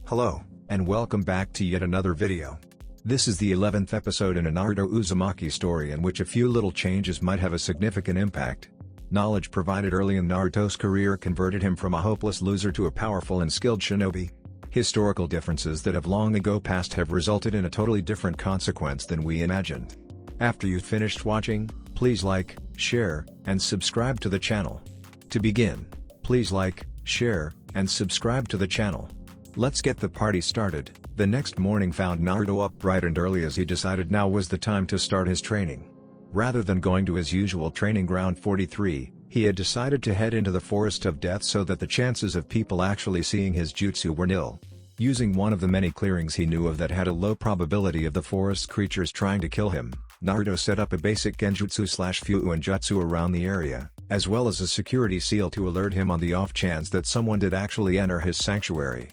Hello, and welcome back to yet another video. This is the 11th episode in a Naruto Uzumaki story in which a few little changes might have a significant impact. Knowledge provided early in Naruto's career converted him from a hopeless loser to a powerful and skilled shinobi. Historical differences that have long ago passed have resulted in a totally different consequence than we imagined. After you've finished watching, please like, share, and subscribe to the channel. To begin, please like, share, and subscribe to the channel. Let's get the party started. The next morning found Naruto up bright and early as he decided now was the time to start his training. Rather than going to his usual training ground 43, he had decided to head into the Forest of Death so that the chances of people actually seeing his jutsu were nil. Using one of the many clearings he knew of that had a low probability of the forest creatures trying to kill him, Naruto set up a basic genjutsu/fuuin jutsu around the area, as well as a security seal to alert him on the off chance that someone did actually enter his sanctuary.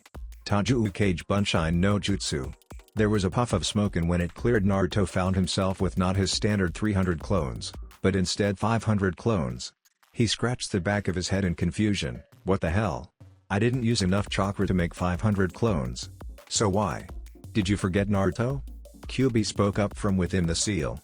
Hokage Bunshine no Jutsu. There was a puff of smoke, and when it cleared, Naruto found himself with not his standard 300 clones, but instead 500 clones. He scratched the back of his head in confusion. What the hell? I didn't use enough chakra to make 500 clones. So why? Did you forget, Naruto? Kyuubi spoke up from within the seal.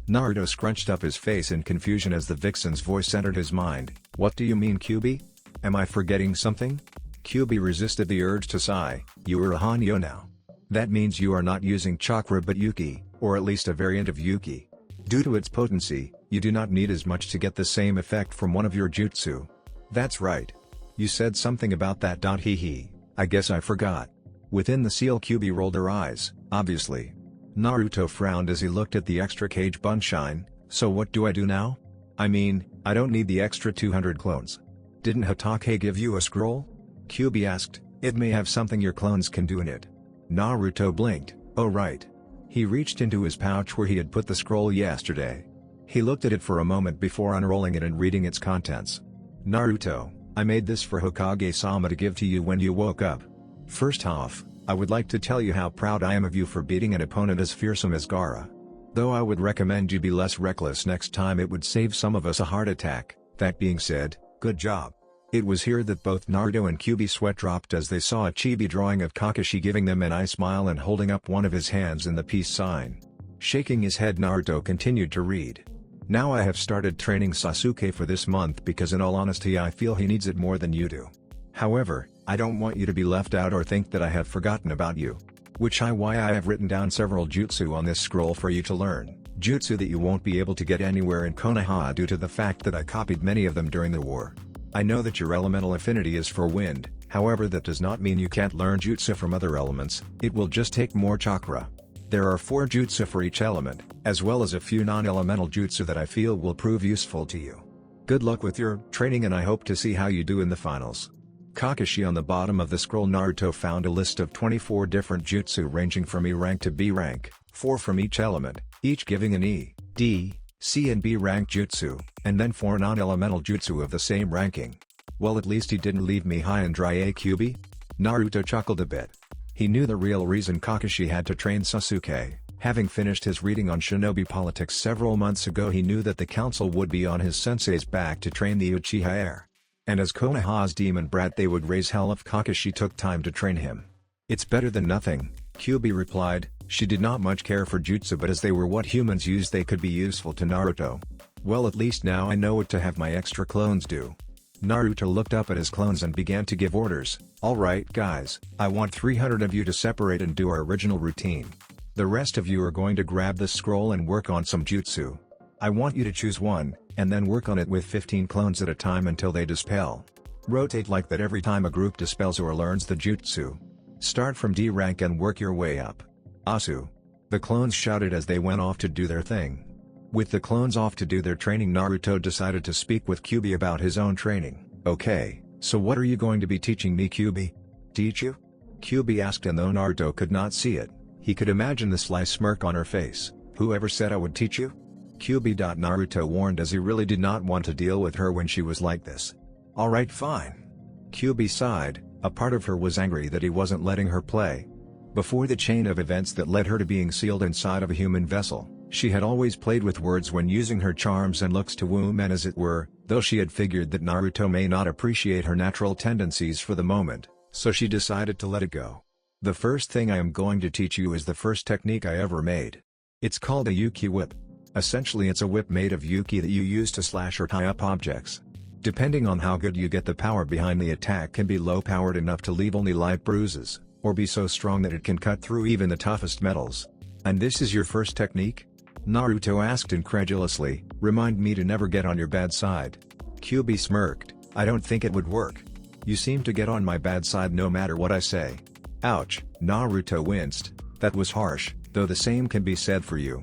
Naruto scrunched up his face in confusion as the vixen's voice entered his mind. What do you mean, Kyuubi? Am I forgetting something? Kyuubi resisted the urge to sigh. You are a Hanyo now. That means you are not using chakra but Yuki, or at least a variant of Yuki. Due to its potency, you do not need as much to get the same effect from one of your jutsu. That's right. You said something about that. Hee. I guess I forgot. Within the seal, Kyuubi rolled her eyes, obviously. Naruto frowned as he looked at the extra cage Bunshine. So what do I do now? I mean, I don't need the extra 200 clones. Didn't Hokage give you a scroll? Kyuubi asked. It may have something your clones can do in it. Naruto blinked. Oh right. He reached into his pouch where he had put the scroll yesterday. He looked at it for a moment before unrolling it and reading its contents. Naruto, I made this for Hokage-sama to give to you when you woke up. First off, I would like to tell you how proud I am of you for beating an opponent as fearsome as Gaara. Though I would recommend you be less reckless next time, it would save some of us a heart attack. That being said, good job. It was here that both Naruto and Kyuubi sweat dropped as they saw a chibi drawing of Kakashi giving them an eye smile and holding up one of his hands in the peace sign. Shaking his head, Naruto continued to read. Now I have started training Sasuke for this month because in all honesty I feel he needs it more than you do. However, I don't want you to be left out or think that I have forgotten about you. Why I have written down several jutsu on this scroll for you to learn. Jutsu that you won't be able to get anywhere in Konoha due to the fact that I copied many of them during the war. I know that your elemental affinity is for wind, however that does not mean you can't learn jutsu from other elements, it will just take more chakra. There are 4 jutsu for each element, as well as a few non-elemental jutsu that I feel will prove useful to you. Good luck with your training and I hope to see how you do in the finals. Kakashi. On the bottom of the scroll, Naruto found a list of 24 different jutsu ranging from E rank to B rank, 4 from each element, each giving an E, D, C and B rank jutsu, and then 4 non-elemental jutsu of the same ranking. Well, at least he didn't leave me high and dry, Kyuubi? Naruto chuckled a bit. He knew the real reason Kakashi had to train Sasuke. Having finished his reading on shinobi politics several months ago, he knew that the council would be on his sensei's back to train the Uchiha heir. And as Konoha's demon brat, they would raise hell if Kakashi took time to train him. It's better than nothing, Kyuubi replied. She did not much care for jutsu, but as they were what humans use, they could be useful to Naruto. Well, at least now I know what to have my extra clones do. Naruto looked up at his clones and began to give orders. Alright guys, I want 300 of you to separate and do our original routine. The rest of you are going to grab this scroll and work on some jutsu. I want you to choose one, and then work on it with 15 clones at a time until they dispel. Rotate like that every time a group dispels or learns the jutsu. Start from D rank and work your way up. Asu. The clones shouted as they went off to do their thing. With the clones off to do their training, Naruto decided to speak with Kyuubi about his own training. Okay, so what are you going to be teaching me, Kyuubi? Teach you? Kyuubi asked, and though Naruto could not see it, he could imagine the sly smirk on her face. Whoever said I would teach you? Kyuubi. Naruto warned as he really did not want to deal with her when she was like this. Alright, fine. Kyuubi sighed. A part of her was angry that he wasn't letting her play. Before the chain of events that led her to being sealed inside of a human vessel, she had always played with words when using her charms and looks to woo men, as it were, though she had figured that Naruto may not appreciate her natural tendencies for the moment, so she decided to let it go. The first thing I am going to teach you is the first technique I ever made. It's called a Yuki whip. Essentially it's a whip made of Yuki that you use to slash or tie up objects. Depending on how good you get, the power behind the attack can be low-powered enough to leave only light bruises, or be so strong that it can cut through even the toughest metals. And this is your first technique? Naruto asked incredulously. Remind me to never get on your bad side. Kyuubi smirked. I don't think it would work. You seem to get on my bad side no matter what I say. Ouch, Naruto winced. That was harsh, though the same can be said for you.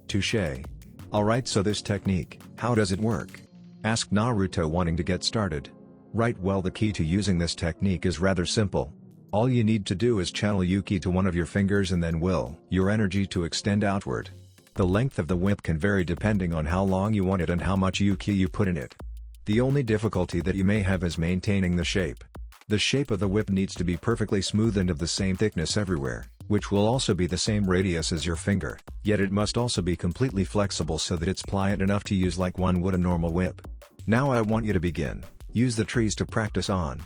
Touché. Alright, so this technique, how does it work? Asked Naruto, wanting to get started. Right, well, the key to using this technique is rather simple. All you need to do is channel Yuki to one of your fingers and then will your energy to extend outward. The length of the whip can vary depending on how long you want it and how much Yuki you put in it. The only difficulty that you may have is maintaining the shape. The shape of the whip needs to be perfectly smooth and of the same thickness everywhere, which will also be the same radius as your finger, yet it must also be completely flexible so that it's pliant enough to use like one would a normal whip. Now I want you to begin. Use the trees to practice on.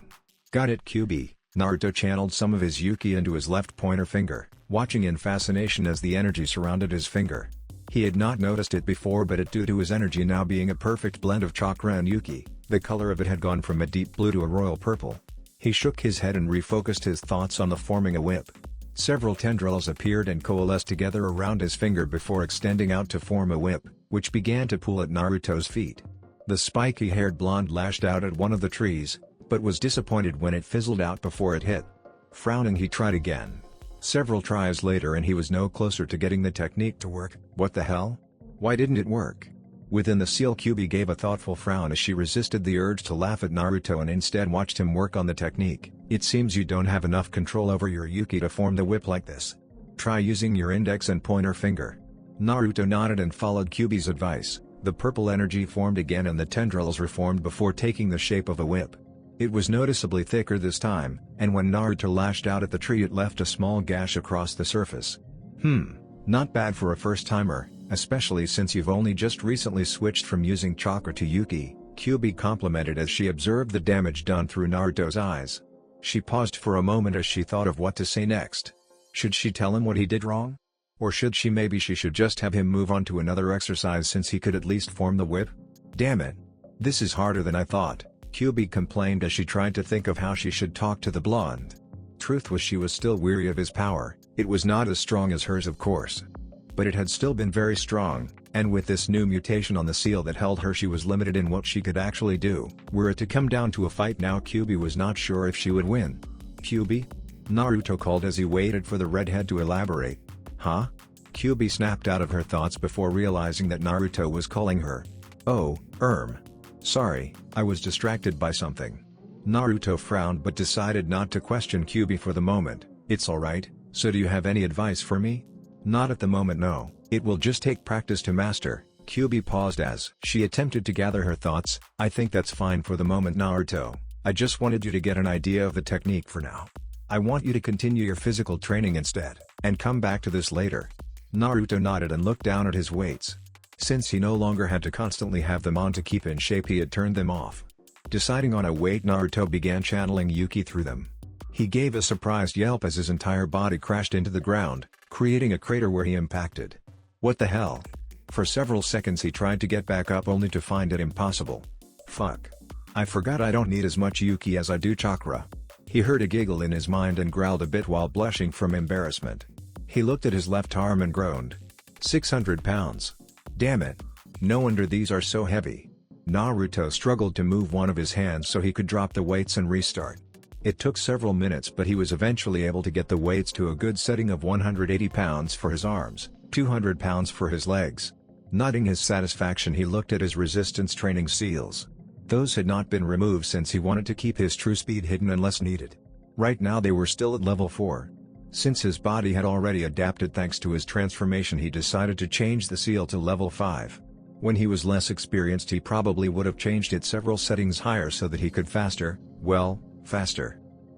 Got it, Kyuubi? Naruto channeled some of his Yuki into his left pointer finger, watching in fascination as the energy surrounded his finger. He had not noticed it before, but due to his energy now being a perfect blend of chakra and Yuki, the color of it had gone from a deep blue to a royal purple. He shook his head and refocused his thoughts on the forming a whip. Several tendrils appeared and coalesced together around his finger before extending out to form a whip, which began to pull at Naruto's feet. The spiky-haired blonde lashed out at one of the trees, but was disappointed when it fizzled out before it hit. Frowning, he tried again. Several tries later and he was no closer to getting the technique to work. What the hell? Why didn't it work? Within the seal, Kyuubi gave a thoughtful frown as she resisted the urge to laugh at Naruto and instead watched him work on the technique. It seems you don't have enough control over your Yuki to form the whip like this. Try using your index and pointer finger. Naruto nodded and followed Kyuubi's advice. The purple energy formed again and the tendrils reformed before taking the shape of a whip. It was noticeably thicker this time, and when Naruto lashed out at the tree it left a small gash across the surface. Not bad for a first-timer, especially since you've only just recently switched from using chakra to Yuki, Kyuubi complimented as she observed the damage done through Naruto's eyes. She paused for a moment as she thought of what to say next. Should she tell him what he did wrong? Or should she just have him move on to another exercise since he could at least form the whip? Damn it. This is harder than I thought, Kyuubi complained as she tried to think of how she should talk to the blonde. Truth was, she was still weary of his power. It was not as strong as hers, of course, but it had still been very strong, and with this new mutation on the seal that held her, she was limited in what she could actually do. Were it to come down to a fight now, Kyuubi was not sure if she would win. Kyuubi? Naruto called as he waited for the redhead to elaborate. Huh? Kyuubi snapped out of her thoughts before realizing that Naruto was calling her. Oh, sorry, I was distracted by something. Naruto frowned but decided not to question Kyuubi for the moment. It's alright, so do you have any advice for me? Not at the moment, no. It will just take practice to master. Kyuubi paused as she attempted to gather her thoughts. I think that's fine for the moment, Naruto. I just wanted you to get an idea of the technique for now. I want you to continue your physical training instead, and come back to this later. Naruto nodded and looked down at his weights. Since he no longer had to constantly have them on to keep in shape, he had turned them off. Deciding on a weight, Naruto began channeling Yuki through them. He gave a surprised yelp as his entire body crashed into the ground, creating a crater where he impacted. What the hell? For several seconds he tried to get back up only to find it impossible. Fuck. I forgot I don't need as much Yuki as I do chakra. He heard a giggle in his mind and growled a bit while blushing from embarrassment. He looked at his left arm and groaned. 600 pounds. Damn it. No wonder these are so heavy. Naruto struggled to move one of his hands so he could drop the weights and restart. It took several minutes, but he was eventually able to get the weights to a good setting of 180 pounds for his arms, 200 pounds for his legs. Nodding his satisfaction, he looked at his resistance training seals. Those had not been removed since he wanted to keep his true speed hidden unless needed. Right now they were still at level 4. Since his body had already adapted thanks to his transformation, he decided to change the seal to level 5. When he was less experienced, he probably would have changed it several settings higher so that he could faster.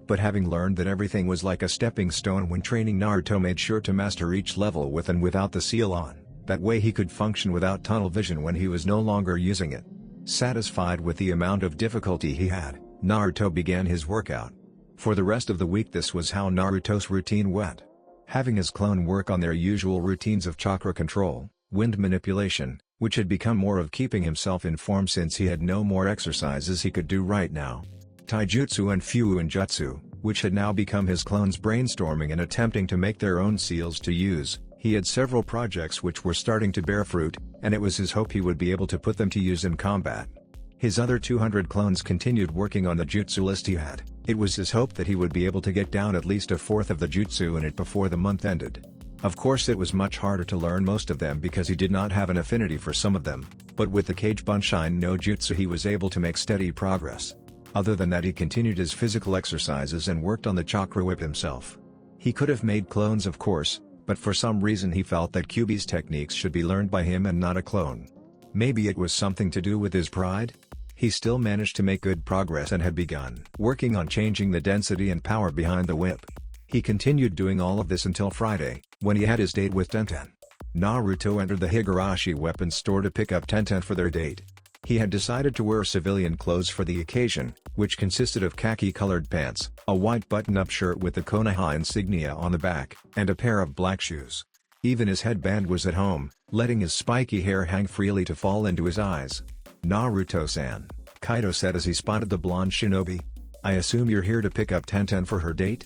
But having learned that everything was like a stepping stone when training, Naruto made sure to master each level with and without the seal on. That way he could function without tunnel vision when he was no longer using it. Satisfied with the amount of difficulty he had, Naruto began his workout. For the rest of the week this was how Naruto's routine went. Having his clone work on their usual routines of chakra control, wind manipulation, which had become more of keeping himself in form since he had no more exercises he could do right now. Taijutsu and Fuin Jutsu, which had now become his clones brainstorming and attempting to make their own seals to use. He had several projects which were starting to bear fruit, and it was his hope he would be able to put them to use in combat. His other 200 clones continued working on the jutsu list he had. It was his hope that he would be able to get down at least a fourth of the jutsu in it before the month ended. Of course it was much harder to learn most of them because he did not have an affinity for some of them, but with the Kage Bunshin no Jutsu he was able to make steady progress. Other than that he continued his physical exercises and worked on the chakra whip himself. He could have made clones of course, but for some reason he felt that Kyuubi's techniques should be learned by him and not a clone. Maybe it was something to do with his pride? He still managed to make good progress and had begun working on changing the density and power behind the whip. He continued doing all of this until Friday, when he had his date with Tenten. Naruto entered the Higurashi weapons store to pick up Tenten for their date. He had decided to wear civilian clothes for the occasion, which consisted of khaki-colored pants, a white button-up shirt with the Konoha insignia on the back, and a pair of black shoes. Even his headband was at home, letting his spiky hair hang freely to fall into his eyes. "Naruto-san," Kaido said as he spotted the blonde shinobi. "I assume you're here to pick up Tenten for her date?"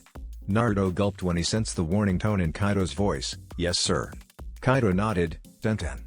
Naruto gulped when he sensed the warning tone in Kaido's voice. "Yes sir." Kaido nodded. "Tenten.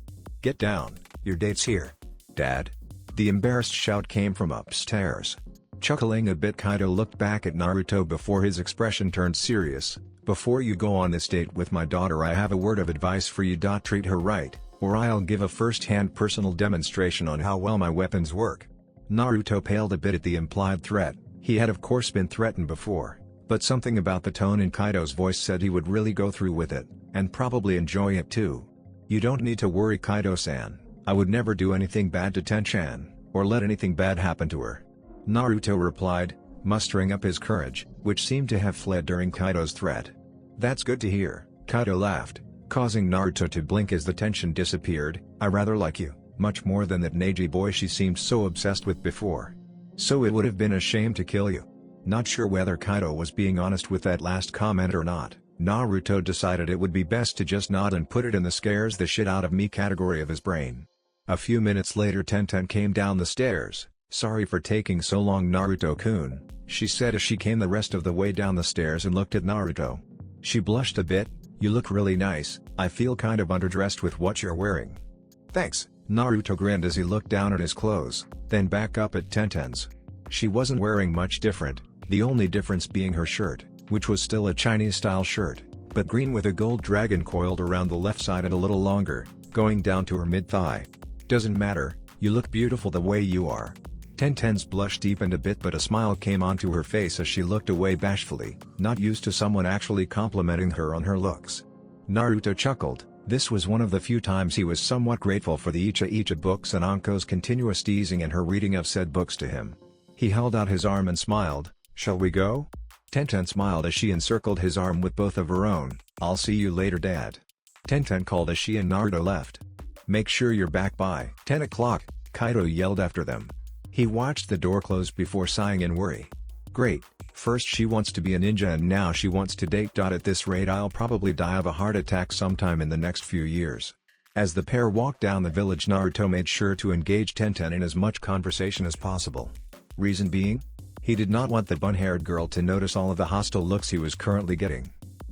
Get down, your date's here." "Dad?" The embarrassed shout came from upstairs. Chuckling a bit Kaido looked back at Naruto before his expression turned serious. "Before you go on this date with my daughter I have a word of advice for you. Treat her right, or I'll give a first-hand personal demonstration on how well my weapons work." Naruto paled a bit at the implied threat. He had of course been threatened before, but something about the tone in Kaido's voice said he would really go through with it, and probably enjoy it too. "You don't need to worry Kaido-san, I would never do anything bad to Tenshan, or let anything bad happen to her," Naruto replied, mustering up his courage, which seemed to have fled during Kaido's threat. "That's good to hear," Kaido laughed, causing Naruto to blink as the tension disappeared. "I rather like you, much more than that Neji boy she seemed so obsessed with before. So it would have been a shame to kill you." Not sure whether Kaido was being honest with that last comment or not, Naruto decided it would be best to just nod and put it in the scares the shit out of me category of his brain. A few minutes later Tenten came down the stairs. "Sorry for taking so long Naruto-kun," she said as she came the rest of the way down the stairs and looked at Naruto. She blushed a bit. "You look really nice, I feel kind of underdressed with what you're wearing." "Thanks," Naruto grinned as he looked down at his clothes, then back up at Tenten's. She wasn't wearing much different, the only difference being her shirt, which was still a Chinese-style shirt, but green with a gold dragon coiled around the left side and a little longer, going down to her mid-thigh. "Doesn't matter, you look beautiful the way you are." Tenten's blush deepened a bit but a smile came onto her face as she looked away bashfully, not used to someone actually complimenting her on her looks. Naruto chuckled. This was one of the few times he was somewhat grateful for the Icha books and Anko's continuous teasing and her reading of said books to him. He held out his arm and smiled. "Shall we go?" Tenten smiled as she encircled his arm with both of her own. "I'll see you later Dad." Tenten called as she and Naruto left. "Make sure you're back by 10 o'clock, Kaido yelled after them. He watched the door close before sighing in worry. "Great, first she wants to be a ninja and now she wants to date. At this rate I'll probably die of a heart attack sometime in the next few years." As the pair walked down the village Naruto made sure to engage Tenten in as much conversation as possible. Reason being? He did not want the bun-haired girl to notice all of the hostile looks he was currently getting.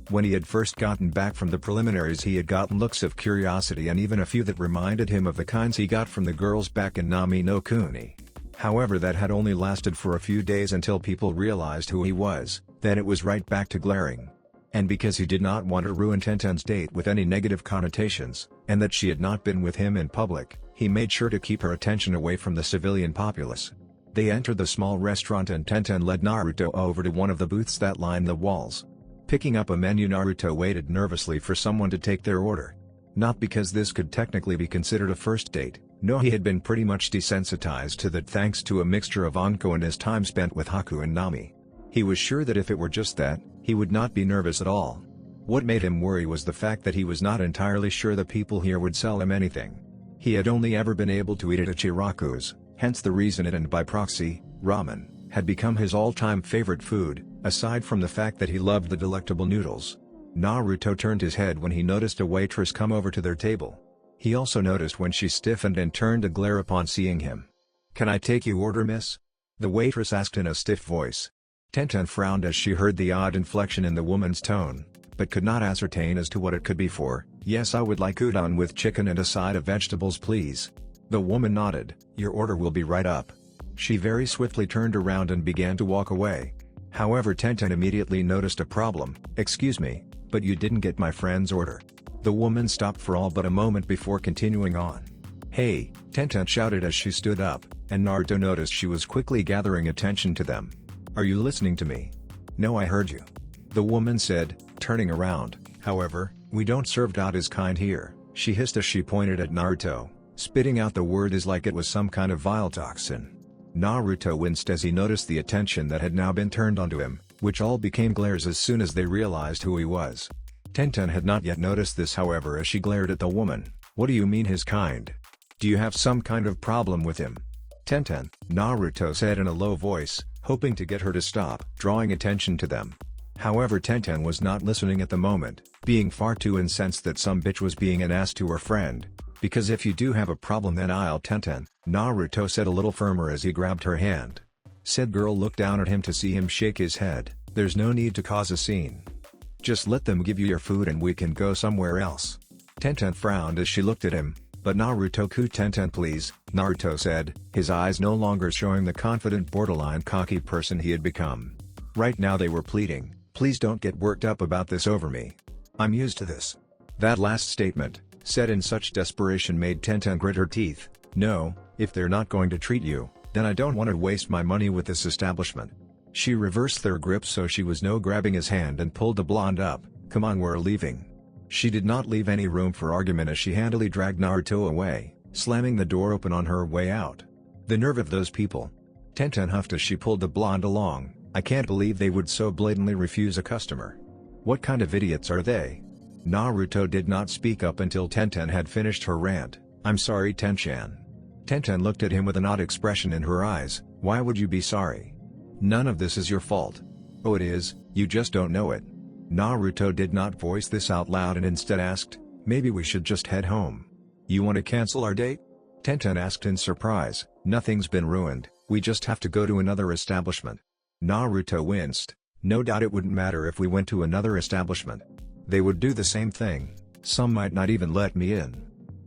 When he had first gotten back from the preliminaries he had gotten looks of curiosity and even a few that reminded him of the kinds he got from the girls back in Nami no Kuni. However that had only lasted for a few days until people realized who he was, then it was right back to glaring. And because he did not want to ruin Tenten's date with any negative connotations, and that she had not been with him in public, he made sure to keep her attention away from the civilian populace. They entered the small restaurant and Tenten led Naruto over to one of the booths that lined the walls. Picking up a menu Naruto waited nervously for someone to take their order. Not because this could technically be considered a first date, no he had been pretty much desensitized to that thanks to a mixture of Anko and his time spent with Haku and Nami. He was sure that if it were just that, he would not be nervous at all. What made him worry was the fact that he was not entirely sure the people here would sell him anything. He had only ever been able to eat at Ichiraku's, hence the reason it and by proxy, ramen, had become his all-time favorite food, aside from the fact that he loved the delectable noodles. Naruto turned his head when he noticed a waitress come over to their table. He also noticed when she stiffened and turned to glare upon seeing him. "Can I take your order, miss?" the waitress asked in a stiff voice. Tenten frowned as she heard the odd inflection in the woman's tone, but could not ascertain as to what it could be for. "Yes, I would like udon with chicken and a side of vegetables, please." The woman nodded. "Your order will be right up." She very swiftly turned around and began to walk away. However, Tenten immediately noticed a problem. "Excuse me, but you didn't get my friend's order." The woman stopped for all but a moment before continuing on. "Hey," Tenten shouted as she stood up, and Naruto noticed she was quickly gathering attention to them. "Are you listening to me?" "No, I heard you," the woman said, turning around. "However, we don't serve doubt as kind here," she hissed as she pointed at Naruto, spitting out the word as like it was some kind of vile toxin. Naruto winced as he noticed the attention that had now been turned onto him, which all became glares as soon as they realized who he was. Tenten had not yet noticed this, however, as she glared at the woman. "What do you mean his kind? Do you have some kind of problem with him?" "Tenten," Naruto said in a low voice, hoping to get her to stop drawing attention to them. However, Tenten was not listening at the moment, being far too incensed that some bitch was being an ass to her friend. "Because if you do have a problem then I'll Tenten," Naruto said a little firmer as he grabbed her hand. Said girl looked down at him to see him shake his head. "There's no need to cause a scene. Just let them give you your food and we can go somewhere else." Tenten frowned as she looked at him, but Naruto-ku Tenten please, Naruto said, his eyes no longer showing the confident borderline cocky person he had become. Right now they were pleading, "Please don't get worked up about this over me. I'm used to this." That last statement, said in such desperation, made Tenten grit her teeth. "No, if they're not going to treat you, then I don't want to waste my money with this establishment." She reversed their grip so she was no grabbing his hand and pulled the blonde up. "Come on, we're leaving." She did not leave any room for argument as she handily dragged Naruto away, slamming the door open on her way out. "The nerve of those people." Tenten huffed as she pulled the blonde along. "I can't believe they would so blatantly refuse a customer. What kind of idiots are they?" Naruto did not speak up until Tenten had finished her rant. "I'm sorry, Tenshan." Tenten looked at him with an odd expression in her eyes. "Why would you be sorry? None of this is your fault." "Oh, it is, you just don't know it." Naruto did not voice this out loud and instead asked, "Maybe we should just head home." "You want to cancel our date?" Tenten asked in surprise. "Nothing's been ruined, we just have to go to another establishment." Naruto winced. "No doubt it wouldn't matter if we went to another establishment. They would do the same thing. Some might not even let me in."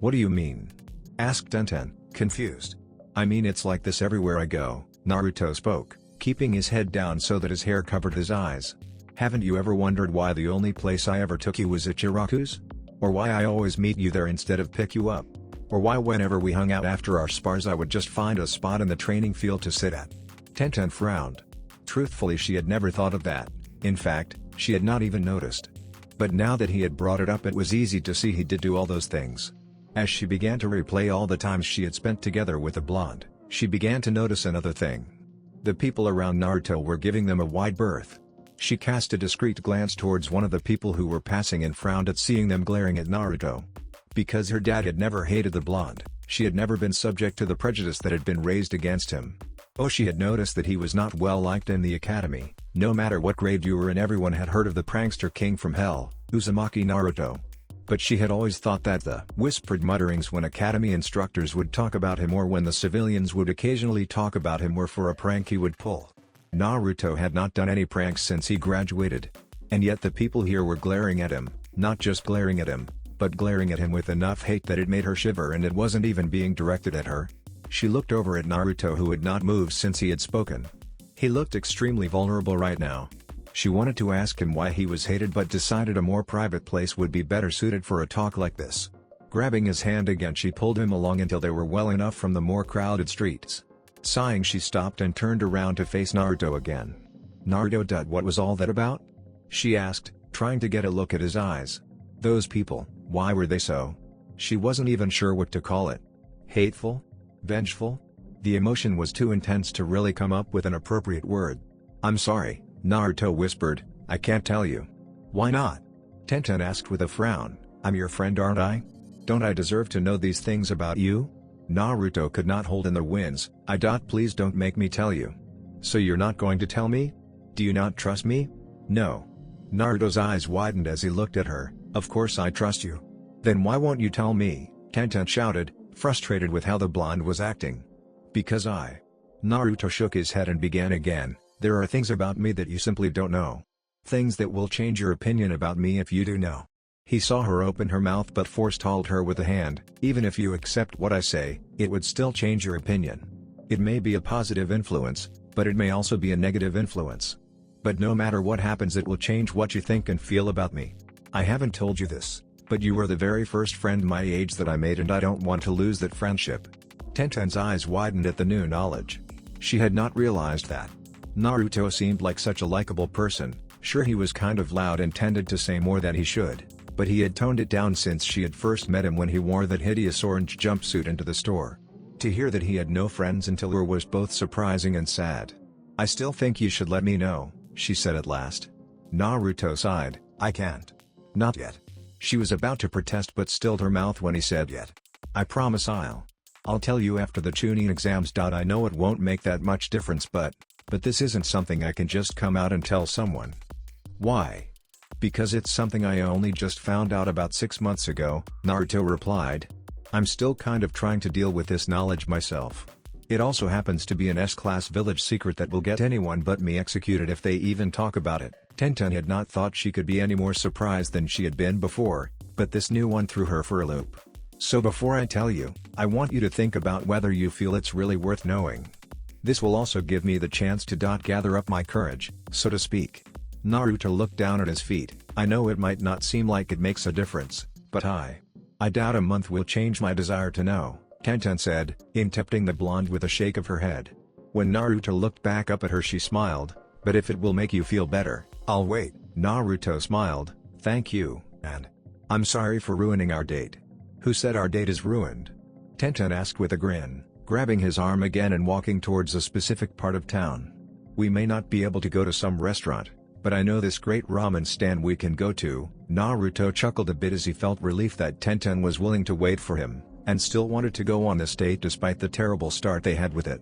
"What do you mean?" asked Tenten, confused. "I mean it's like this everywhere I go," Naruto spoke, keeping his head down so that his hair covered his eyes. "Haven't you ever wondered why the only place I ever took you was at Jiraku's? Or why I always meet you there instead of pick you up? Or why whenever we hung out after our spars I would just find a spot in the training field to sit at?" Tenten frowned. Truthfully, she had never thought of that. In fact, she had not even noticed. But now that he had brought it up, it was easy to see he did do all those things. As she began to replay all the times she had spent together with the blonde, she began to notice another thing. The people around Naruto were giving them a wide berth. She cast a discreet glance towards one of the people who were passing and frowned at seeing them glaring at Naruto. Because her dad had never hated the blonde, she had never been subject to the prejudice that had been raised against him. Oh, she had noticed that he was not well liked in the academy. No matter what grade you were in, everyone had heard of the prankster king from hell, Uzumaki Naruto. But she had always thought that the whispered mutterings when academy instructors would talk about him or when the civilians would occasionally talk about him were for a prank he would pull. Naruto had not done any pranks since he graduated. And yet the people here were glaring at him, not just glaring at him, but glaring at him with enough hate that it made her shiver, and it wasn't even being directed at her. She looked over at Naruto, who had not moved since he had spoken. He looked extremely vulnerable right now. She wanted to ask him why he was hated but decided a more private place would be better suited for a talk like this. Grabbing his hand again, she pulled him along until they were well enough from the more crowded streets. Sighing, she stopped and turned around to face Naruto again. "Naruto, what was all that about?" she asked, trying to get a look at his eyes. "Those people, why were they so?" She wasn't even sure what to call it. Hateful? Vengeful? The emotion was too intense to really come up with an appropriate word. "I'm sorry," Naruto whispered, "I can't tell you." "Why not?" Tenten asked with a frown. "I'm your friend, aren't I? Don't I deserve to know these things about you?" Naruto could not hold in the winds. Please don't make me tell you." "So you're not going to tell me?" Do you not trust me? No. Naruto's eyes widened as he looked at her. Of course I trust you. Then why won't you tell me? Tenten shouted, frustrated with how the blonde was acting. Because Naruto shook his head and began again. There are things about me that you simply don't know. Things that will change your opinion about me if you do know. He saw her open her mouth but forestalled her with a hand. Even if you accept what I say, it would still change your opinion. It may be a positive influence, but it may also be a negative influence. But no matter what happens, it will change what you think and feel about me. I haven't told you this, but you were the very first friend my age that I made, and I don't want to lose that friendship. Tenten's eyes widened at the new knowledge. She had not realized that. Naruto seemed like such a likable person. Sure, he was kind of loud and tended to say more than he should, but he had toned it down since she had first met him when he wore that hideous orange jumpsuit into the store. To hear that he had no friends until her was both surprising and sad. I still think you should let me know, she said at last. Naruto sighed. I can't. Not yet. She was about to protest but stilled her mouth when he said yet. I promise I'll tell you after the Chunin exams. I know it won't make that much difference, but this isn't something I can just come out and tell someone. Why? Because it's something I only just found out about 6 months ago, Naruto replied. I'm still kind of trying to deal with this knowledge myself. It also happens to be an S-class village secret that will get anyone but me executed if they even talk about it. Tenten had not thought she could be any more surprised than she had been before, but this new one threw her for a loop. So before I tell you, I want you to think about whether you feel it's really worth knowing. This will also give me the chance to gather up my courage, so to speak. Naruto looked down at his feet. I know it might not seem like it makes a difference, but I doubt a month will change my desire to know, Tenten said, interrupting the blonde with a shake of her head. When Naruto looked back up at her, she smiled. But if it will make you feel better, I'll wait. Naruto smiled. Thank you, and I'm sorry for ruining our date. Who said our date is ruined? Tenten asked with a grin, grabbing his arm again and walking towards a specific part of town. We may not be able to go to some restaurant, but I know this great ramen stand we can go to. Naruto chuckled a bit as he felt relief that Tenten was willing to wait for him, and still wanted to go on this date despite the terrible start they had with it.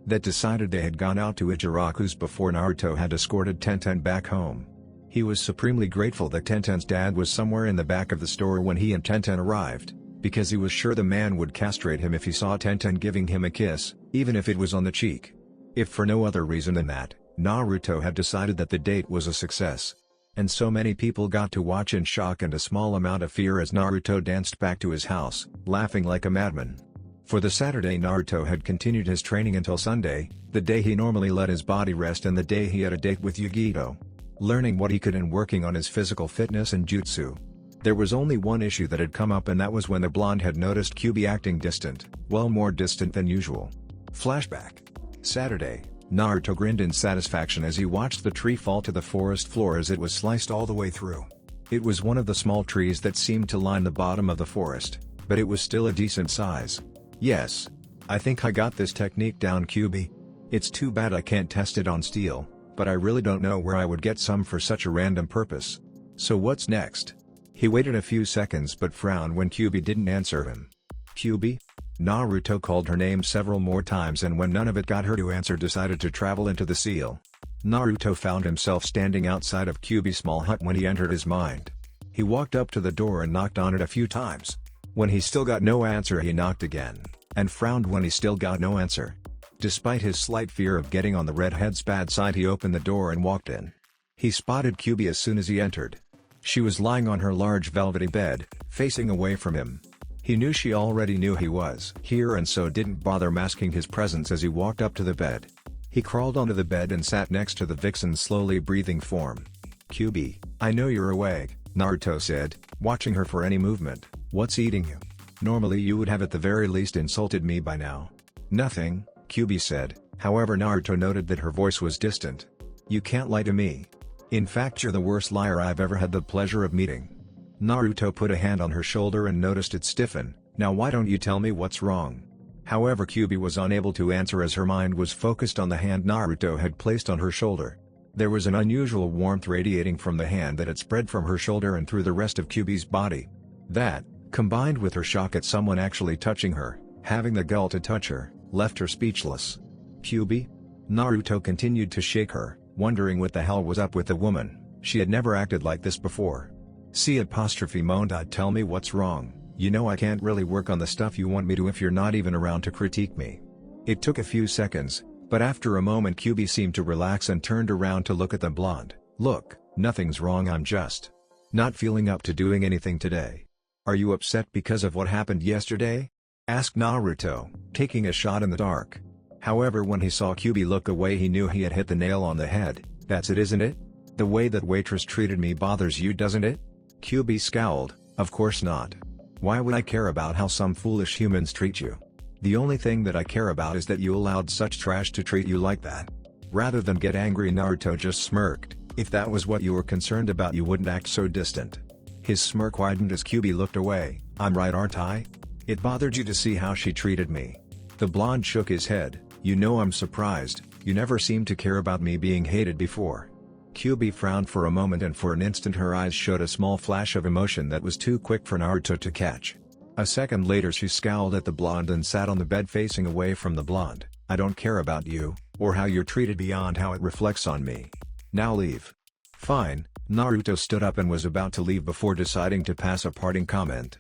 That decided they had gone out to Ichiraku's before Naruto had escorted Tenten back home. He was supremely grateful that Tenten's dad was somewhere in the back of the store when he and Tenten arrived, because he was sure the man would castrate him if he saw Tenten giving him a kiss, even if it was on the cheek. If for no other reason than that, Naruto had decided that the date was a success. And so many people got to watch in shock and a small amount of fear as Naruto danced back to his house, laughing like a madman. For the Saturday, Naruto had continued his training until Sunday, the day he normally let his body rest and the day he had a date with Yugito. Learning what he could and working on his physical fitness and jutsu. There was only one issue that had come up, and that was when the blonde had noticed Kyuubi acting distant, well, more distant than usual. Flashback. Saturday, Naruto grinned in satisfaction as he watched the tree fall to the forest floor as it was sliced all the way through. It was one of the small trees that seemed to line the bottom of the forest, but it was still a decent size. Yes. I think I got this technique down, Kyuubi. It's too bad I can't test it on steel, but I really don't know where I would get some for such a random purpose. So what's next? He waited a few seconds but frowned when Kyuubi didn't answer him. Kyuubi? Naruto called her name several more times, and when none of it got her to answer, decided to travel into the seal. Naruto found himself standing outside of Kyuubi's small hut when he entered his mind. He walked up to the door and knocked on it a few times. When he still got no answer, he knocked again, and frowned when he still got no answer. Despite his slight fear of getting on the redhead's bad side, he opened the door and walked in. He spotted Kyuubi as soon as he entered. She was lying on her large velvety bed, facing away from him. He knew she already knew he was here and so didn't bother masking his presence as he walked up to the bed. He crawled onto the bed and sat next to the vixen's slowly breathing form. Kyuubi, I know you're awake, Naruto said, watching her for any movement. What's eating you? Normally you would have at the very least insulted me by now. Nothing, Kyuubi said, however Naruto noted that her voice was distant. You can't lie to me. In fact, you're the worst liar I've ever had the pleasure of meeting. Naruto put a hand on her shoulder and noticed it stiffen. Now why don't you tell me what's wrong? However, Kyuubi was unable to answer as her mind was focused on the hand Naruto had placed on her shoulder. There was an unusual warmth radiating from the hand that had spread from her shoulder and through the rest of Kyuubi's body. That, combined with her shock at someone actually touching her, having the gall to touch her, left her speechless. Kyuubi? Naruto continued to shake her. wondering what the hell was up with the woman. She had never acted like this before. C apostrophe moaned, "Tell me what's wrong. You know I can't really work on the stuff you want me to if you're not even around to critique me." It took a few seconds, but after a moment QB seemed to relax and turned around to look at the blonde. "Look, nothing's wrong, I'm just not feeling up to doing anything today." "Are you upset because of what happened yesterday?" asked Naruto, taking a shot in the dark. However, when he saw QB look away, he knew he had hit the nail on the head. "That's it, isn't it? The way that waitress treated me bothers you, doesn't it?" QB scowled. "Of course not. Why would I care about how some foolish humans treat you? The only thing that I care about is that you allowed such trash to treat you like that." Rather than get angry, Naruto just smirked. "If that was what you were concerned about, you wouldn't act so distant." His smirk widened as QB looked away. "I'm right, aren't I? It bothered you to see how she treated me." The blonde shook his head. "You know, I'm surprised. You never seemed to care about me being hated before." QB frowned for a moment, and for an instant her eyes showed a small flash of emotion that was too quick for Naruto to catch. A second later she scowled at the blonde and sat on the bed facing away from the blonde. "I don't care about you, or how you're treated beyond how it reflects on me. Now leave." "Fine." Naruto stood up and was about to leave before deciding to pass a parting comment.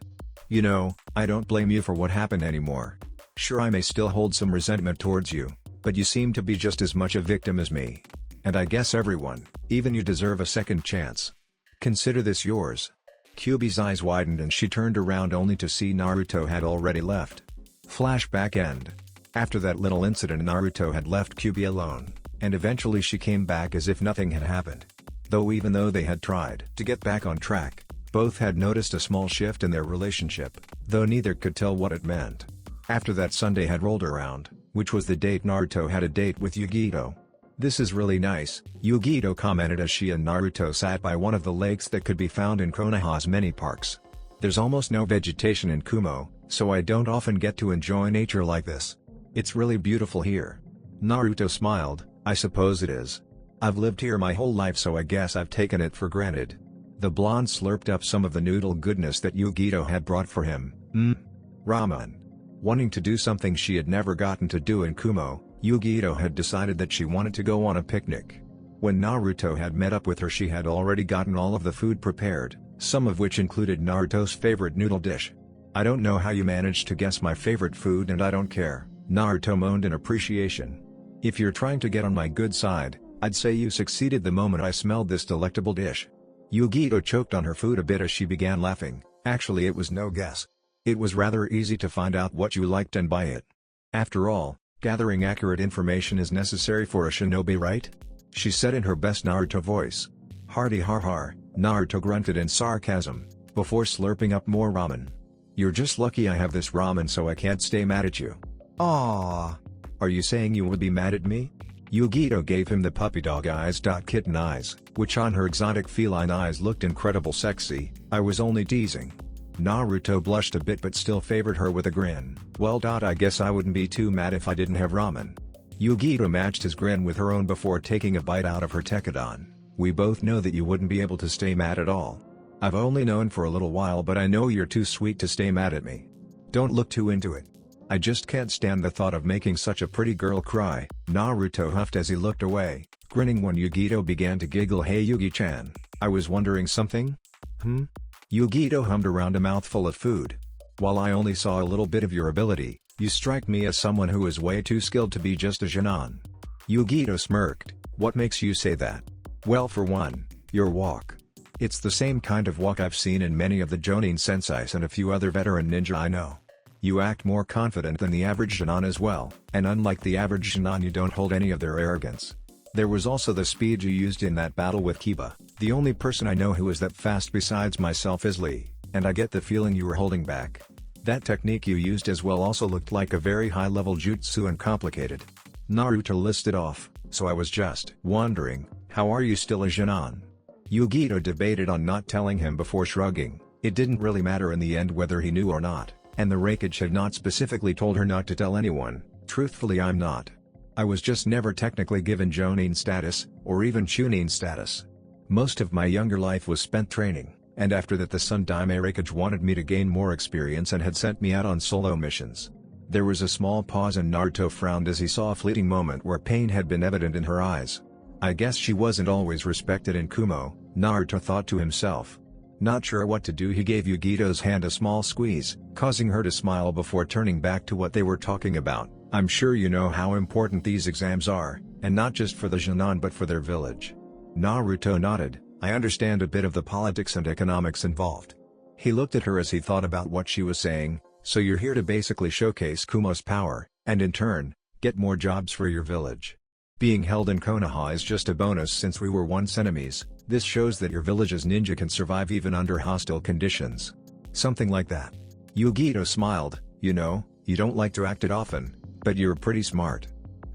"You know, I don't blame you for what happened anymore. Sure, I may still hold some resentment towards you, but you seem to be just as much a victim as me. And I guess everyone, even you, deserve a second chance. Consider this yours." QB's eyes widened and she turned around only to see Naruto had already left. Flashback end. After that little incident, Naruto had left QB alone, and eventually she came back as if nothing had happened. Even though they had tried to get back on track, both had noticed a small shift in their relationship, though neither could tell what it meant. After that Sunday had rolled around, which was the date Naruto had a date with Yugito. "This is really nice," Yugito commented as she and Naruto sat by one of the lakes that could be found in Konoha's many parks. "There's almost no vegetation in Kumo, so I don't often get to enjoy nature like this. It's really beautiful here." Naruto smiled. "I suppose it is. I've lived here my whole life, so I guess I've taken it for granted." The blonde slurped up some of the noodle goodness that Yugito had brought for him. Ramen. Wanting to do something she had never gotten to do in Kumo, Yugito had decided that she wanted to go on a picnic. When Naruto had met up with her, she had already gotten all of the food prepared, some of which included Naruto's favorite noodle dish. "I don't know how you managed to guess my favorite food, and I don't care," Naruto moaned in appreciation. "If you're trying to get on my good side, I'd say you succeeded the moment I smelled this delectable dish." Yugito choked on her food a bit as she began laughing. "Actually, it was no guess. It was rather easy to find out what you liked and buy it. After all, gathering accurate information is necessary for a shinobi, right?" she said in her best Naruto voice. "Hardy har har," Naruto grunted in sarcasm, before slurping up more ramen. "You're just lucky I have this ramen so I can't stay mad at you." "Aww. Are you saying you would be mad at me?" Yugito gave him the puppy dog eyes. Kitten eyes, which on her exotic feline eyes looked incredible sexy. "I was only teasing." Naruto blushed a bit but still favored her with a grin. "Well, I guess I wouldn't be too mad if I didn't have ramen." Yugito matched his grin with her own before taking a bite out of her tekadon. "We both know that you wouldn't be able to stay mad at all. I've only known for a little while, but I know you're too sweet to stay mad at me. Don't look too into it. I just can't stand the thought of making such a pretty girl cry." Naruto huffed as he looked away, grinning when Yugito began to giggle. "Hey Yugi-chan, I was wondering something." Yugito hummed around a mouthful of food. "While I only saw a little bit of your ability, you strike me as someone who is way too skilled to be just a Jonin." Yugito smirked. "What makes you say that?" "Well, for one, your walk. It's the same kind of walk I've seen in many of the Jonin senseis and a few other veteran ninja I know. You act more confident than the average Jonin as well, and unlike the average Jonin, you don't hold any of their arrogance. There was also the speed you used in that battle with Kiba. The only person I know who is that fast besides myself is Lee, and I get the feeling you were holding back. That technique you used as well also looked like a very high-level jutsu and complicated." Naruto listed off. "So I was just wondering, how are you still a Jonin?" Yugito debated on not telling him before shrugging. It didn't really matter in the end whether he knew or not, and the Raikage had not specifically told her not to tell anyone. "Truthfully, I'm not. I was just never technically given Jonin status, or even Chunin status. Most of my younger life was spent training, and after that the Sun Daime Raikage wanted me to gain more experience and had sent me out on solo missions." There was a small pause and Naruto frowned as he saw a fleeting moment where pain had been evident in her eyes. I guess she wasn't always respected in Kumo, Naruto thought to himself. Not sure what to do, he gave Yugito's hand a small squeeze, causing her to smile before turning back to what they were talking about. I'm sure you know how important these exams are, and not just for the Junon but for their village. Naruto nodded. I understand a bit of the politics and economics involved. He looked at her as he thought about what she was saying. So you're here to basically showcase Kumo's power, and in turn, get more jobs for your village. Being held in Konoha is just a bonus since we were once enemies. This shows that your village's ninja can survive even under hostile conditions. Something like that. Yugito smiled. You know, you don't like to act it often, but you're pretty smart.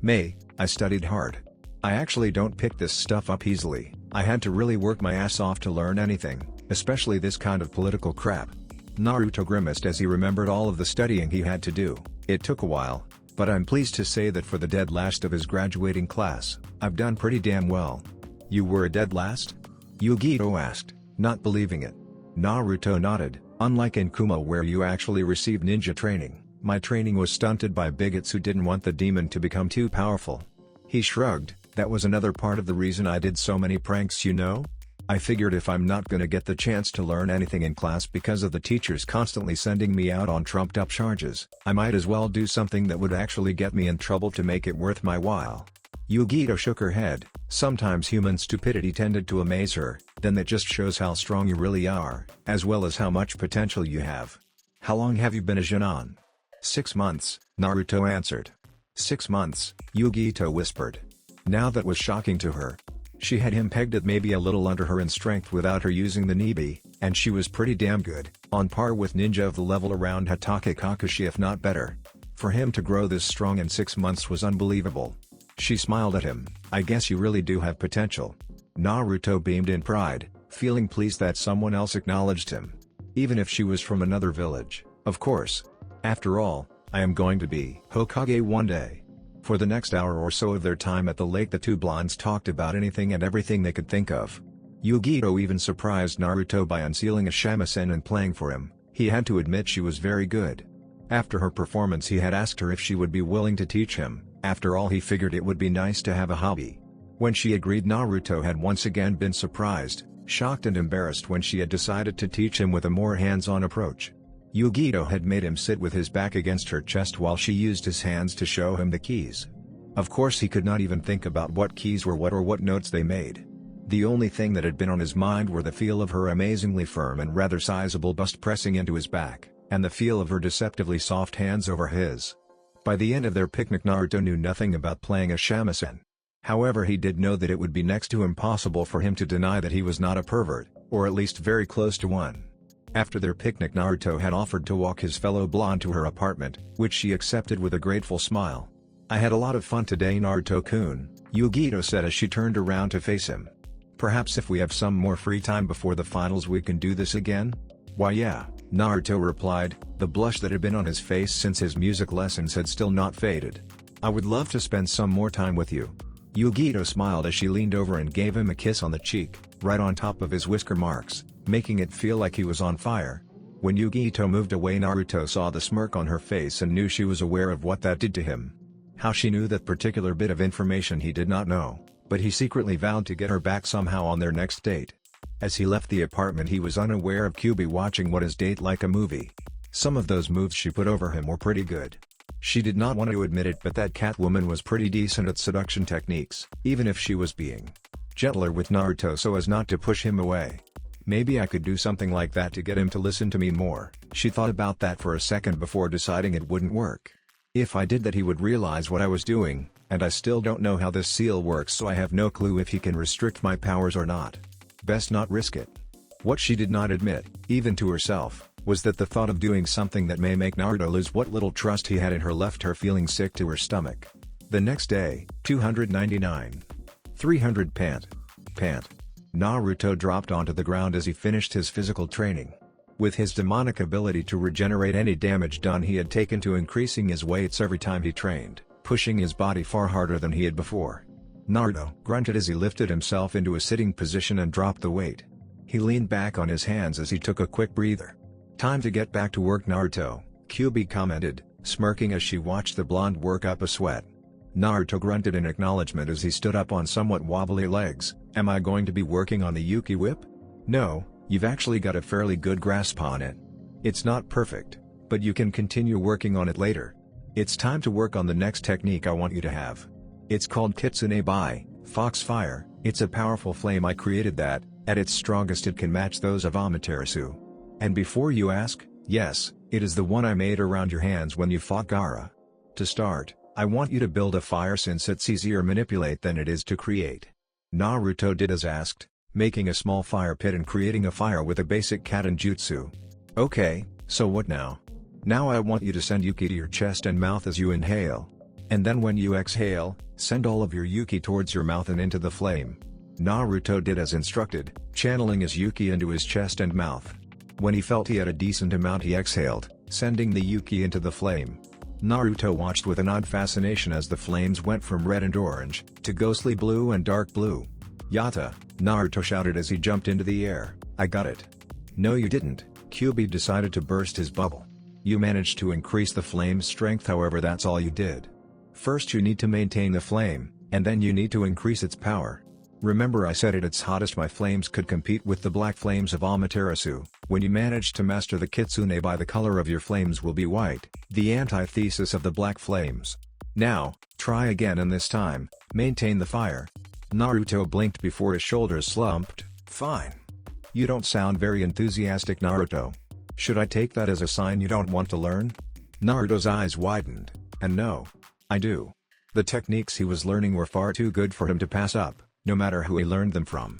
May, I studied hard. I actually don't pick this stuff up easily. I had to really work my ass off to learn anything, especially this kind of political crap. Naruto grimaced as he remembered all of the studying he had to do. It took a while, but I'm pleased to say that for the dead last of his graduating class, I've done pretty damn well. You were a dead last? Yugito asked, not believing it. Naruto nodded. Unlike in Kumo where you actually received ninja training, my training was stunted by bigots who didn't want the demon to become too powerful. He shrugged. That was another part of the reason I did so many pranks, you know? I figured if I'm not gonna get the chance to learn anything in class because of the teachers constantly sending me out on trumped up charges, I might as well do something that would actually get me in trouble to make it worth my while. Yugito shook her head. Sometimes human stupidity tended to amaze her, then that just shows how strong you really are, as well as how much potential you have. How long have you been a Junon? 6 months, Naruto answered. 6 months, Yugito whispered. Now that was shocking to her. She had him pegged at maybe a little under her in strength without her using the Nibi, and she was pretty damn good, on par with ninja of the level around Hatake Kakashi if not better. For him to grow this strong in 6 months was unbelievable. She smiled at him. I guess you really do have potential. Naruto beamed in pride, feeling pleased that someone else acknowledged him. Even if she was from another village, of course. After all, I am going to be Hokage one day. For the next hour or so of their time at the lake, the two blondes talked about anything and everything they could think of. Yugito even surprised Naruto by unsealing a shamisen and playing for him. He had to admit she was very good. After her performance he had asked her if she would be willing to teach him. After all, he figured it would be nice to have a hobby. When she agreed, Naruto had once again been surprised, shocked and embarrassed when she had decided to teach him with a more hands-on approach. Yugito had made him sit with his back against her chest while she used his hands to show him the keys. Of course he could not even think about what keys were what or what notes they made. The only thing that had been on his mind were the feel of her amazingly firm and rather sizable bust pressing into his back, and the feel of her deceptively soft hands over his. By the end of their picnic, Naruto knew nothing about playing a shamisen. However, he did know that it would be next to impossible for him to deny that he was not a pervert, or at least very close to one. After their picnic, Naruto had offered to walk his fellow blonde to her apartment, which she accepted with a grateful smile. I had a lot of fun today, Naruto-kun, Yugito said as she turned around to face him. Perhaps if we have some more free time before the finals we can do this again? Why yeah, Naruto replied, the blush that had been on his face since his music lessons had still not faded. I would love to spend some more time with you. Yugito smiled as she leaned over and gave him a kiss on the cheek, right on top of his whisker marks, making it feel like he was on fire. When Yugito moved away, Naruto saw the smirk on her face and knew she was aware of what that did to him. How she knew that particular bit of information he did not know, but he secretly vowed to get her back somehow on their next date. As he left the apartment, he was unaware of Kyubi watching what his date like a movie. Some of those moves she put over him were pretty good. She did not want to admit it, but that Catwoman was pretty decent at seduction techniques, even if she was being gentler with Naruto so as not to push him away. Maybe I could do something like that to get him to listen to me more. She thought about that for a second before deciding it wouldn't work. If I did that, he would realize what I was doing, and I still don't know how this seal works, so I have no clue if he can restrict my powers or not. Best not risk it. What she did not admit, even to herself, was that the thought of doing something that may make Naruto lose what little trust he had in her left her feeling sick to her stomach. The next day, 299. 300 pant. Naruto dropped onto the ground as he finished his physical training. With his demonic ability to regenerate any damage done, he had taken to increasing his weights every time he trained, pushing his body far harder than he had before. Naruto grunted as he lifted himself into a sitting position and dropped the weight. He leaned back on his hands as he took a quick breather. Time to get back to work, Naruto, Kyubi commented, smirking as she watched the blonde work up a sweat. Naruto grunted in acknowledgement as he stood up on somewhat wobbly legs. Am I going to be working on the Yuki whip? No, you've actually got a fairly good grasp on it. It's not perfect, but you can continue working on it later. It's time to work on the next technique I want you to have. It's called Kitsune Bai, Fox Fire. It's a powerful flame I created that, at its strongest it can match those of Amaterasu. And before you ask, yes, it is the one I made around your hands when you fought Gaara. To start, I want you to build a fire since it's easier to manipulate than it is to create. Naruto did as asked, making a small fire pit and creating a fire with a basic Katen jutsu. Okay, so what now? Now I want you to send Yuki to your chest and mouth as you inhale. And then when you exhale, send all of your Yuki towards your mouth and into the flame. Naruto did as instructed, channeling his Yuki into his chest and mouth. When he felt he had a decent amount he exhaled, sending the Yuki into the flame. Naruto watched with an odd fascination as the flames went from red and orange, to ghostly blue and dark blue. Yatta, Naruto shouted as he jumped into the air, I got it. No you didn't, Kyuubi decided to burst his bubble. You managed to increase the flame's strength, however that's all you did. First you need to maintain the flame, and then you need to increase its power. Remember I said at its hottest my flames could compete with the black flames of Amaterasu. When you manage to master the Kitsune Bai, the color of your flames will be white, the antithesis of the black flames. Now, try again and this time, maintain the fire. Naruto blinked before his shoulders slumped. Fine. You don't sound very enthusiastic, Naruto. Should I take that as a sign you don't want to learn? Naruto's eyes widened, and no. I do. The techniques he was learning were far too good for him to pass up, no matter who he learned them from.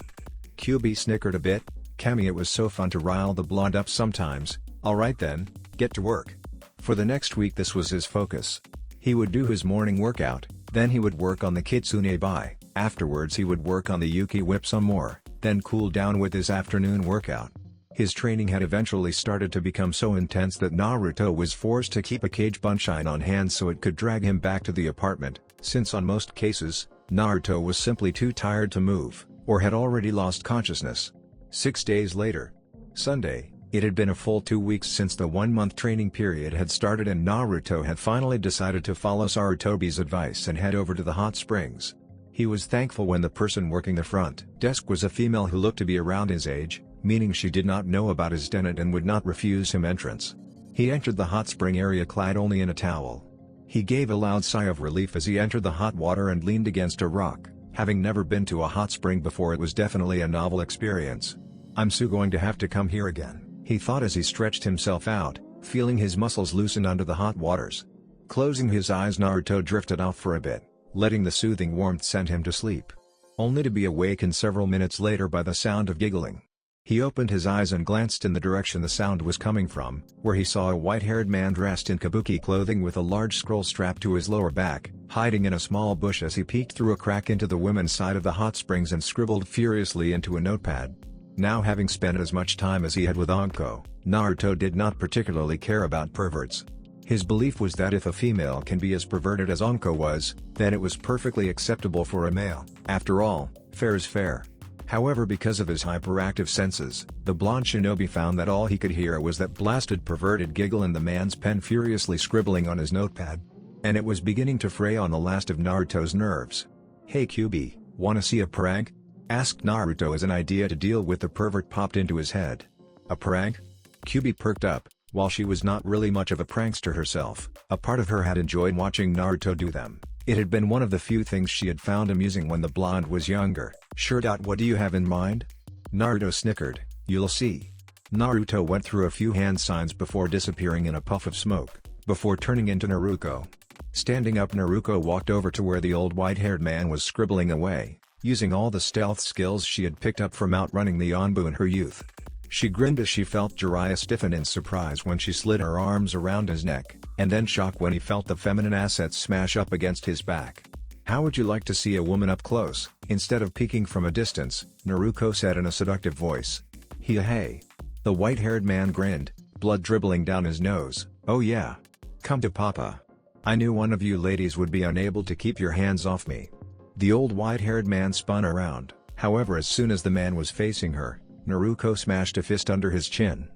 Kyuubi snickered a bit. Kami, it was so fun to rile the blonde up sometimes. Alright then, get to work. For the next week this was his focus. He would do his morning workout, then he would work on the Kitsune Bai, afterwards he would work on the Yuki whip some more, then cool down with his afternoon workout. His training had eventually started to become so intense that Naruto was forced to keep a cage bunshine on hand so it could drag him back to the apartment, since on most cases, Naruto was simply too tired to move, or had already lost consciousness. 6 days later. Sunday, it had been a full 2 weeks since the 1-month training period had started and Naruto had finally decided to follow Sarutobi's advice and head over to the hot springs. He was thankful when the person working the front desk was a female who looked to be around his age, meaning she did not know about his tenant and would not refuse him entrance. He entered the hot spring area clad only in a towel. He gave a loud sigh of relief as he entered the hot water and leaned against a rock. Having never been to a hot spring before, it was definitely a novel experience. I'm so going to have to come here again, he thought as he stretched himself out, feeling his muscles loosen under the hot waters. Closing his eyes, Naruto drifted off for a bit, letting the soothing warmth send him to sleep. Only to be awakened several minutes later by the sound of giggling. He opened his eyes and glanced in the direction the sound was coming from, where he saw a white-haired man dressed in kabuki clothing with a large scroll strapped to his lower back, hiding in a small bush as he peeked through a crack into the women's side of the hot springs and scribbled furiously into a notepad. Now, having spent as much time as he had with Anko, Naruto did not particularly care about perverts. His belief was that if a female can be as perverted as Anko was, then it was perfectly acceptable for a male. After all, fair is fair. However, because of his hyperactive senses, the blonde shinobi found that all he could hear was that blasted perverted giggle and the man's pen furiously scribbling on his notepad. And it was beginning to fray on the last of Naruto's nerves. Hey Kyuubi, wanna see a prank? Asked Naruto as an idea to deal with the pervert popped into his head. A prank? Kyuubi perked up. While she was not really much of a prankster herself, a part of her had enjoyed watching Naruto do them. It had been one of the few things she had found amusing when the blonde was younger. Sure. What do you have in mind? Naruto snickered. You'll see. Naruto went through a few hand signs before disappearing in a puff of smoke, before turning into Naruto. Standing up, Naruto walked over to where the old white-haired man was scribbling away, using all the stealth skills she had picked up from outrunning the Yonbu in her youth. She grinned as she felt Jiraiya stiffen in surprise when she slid her arms around his neck, and then shock when he felt the feminine assets smash up against his back. How would you like to see a woman up close, instead of peeking from a distance? Naruto said in a seductive voice. Hey. The white-haired man grinned, blood dribbling down his nose. Oh yeah. Come to Papa. I knew one of you ladies would be unable to keep your hands off me. The old white-haired man spun around, however as soon as the man was facing her, Naruto smashed a fist under his chin.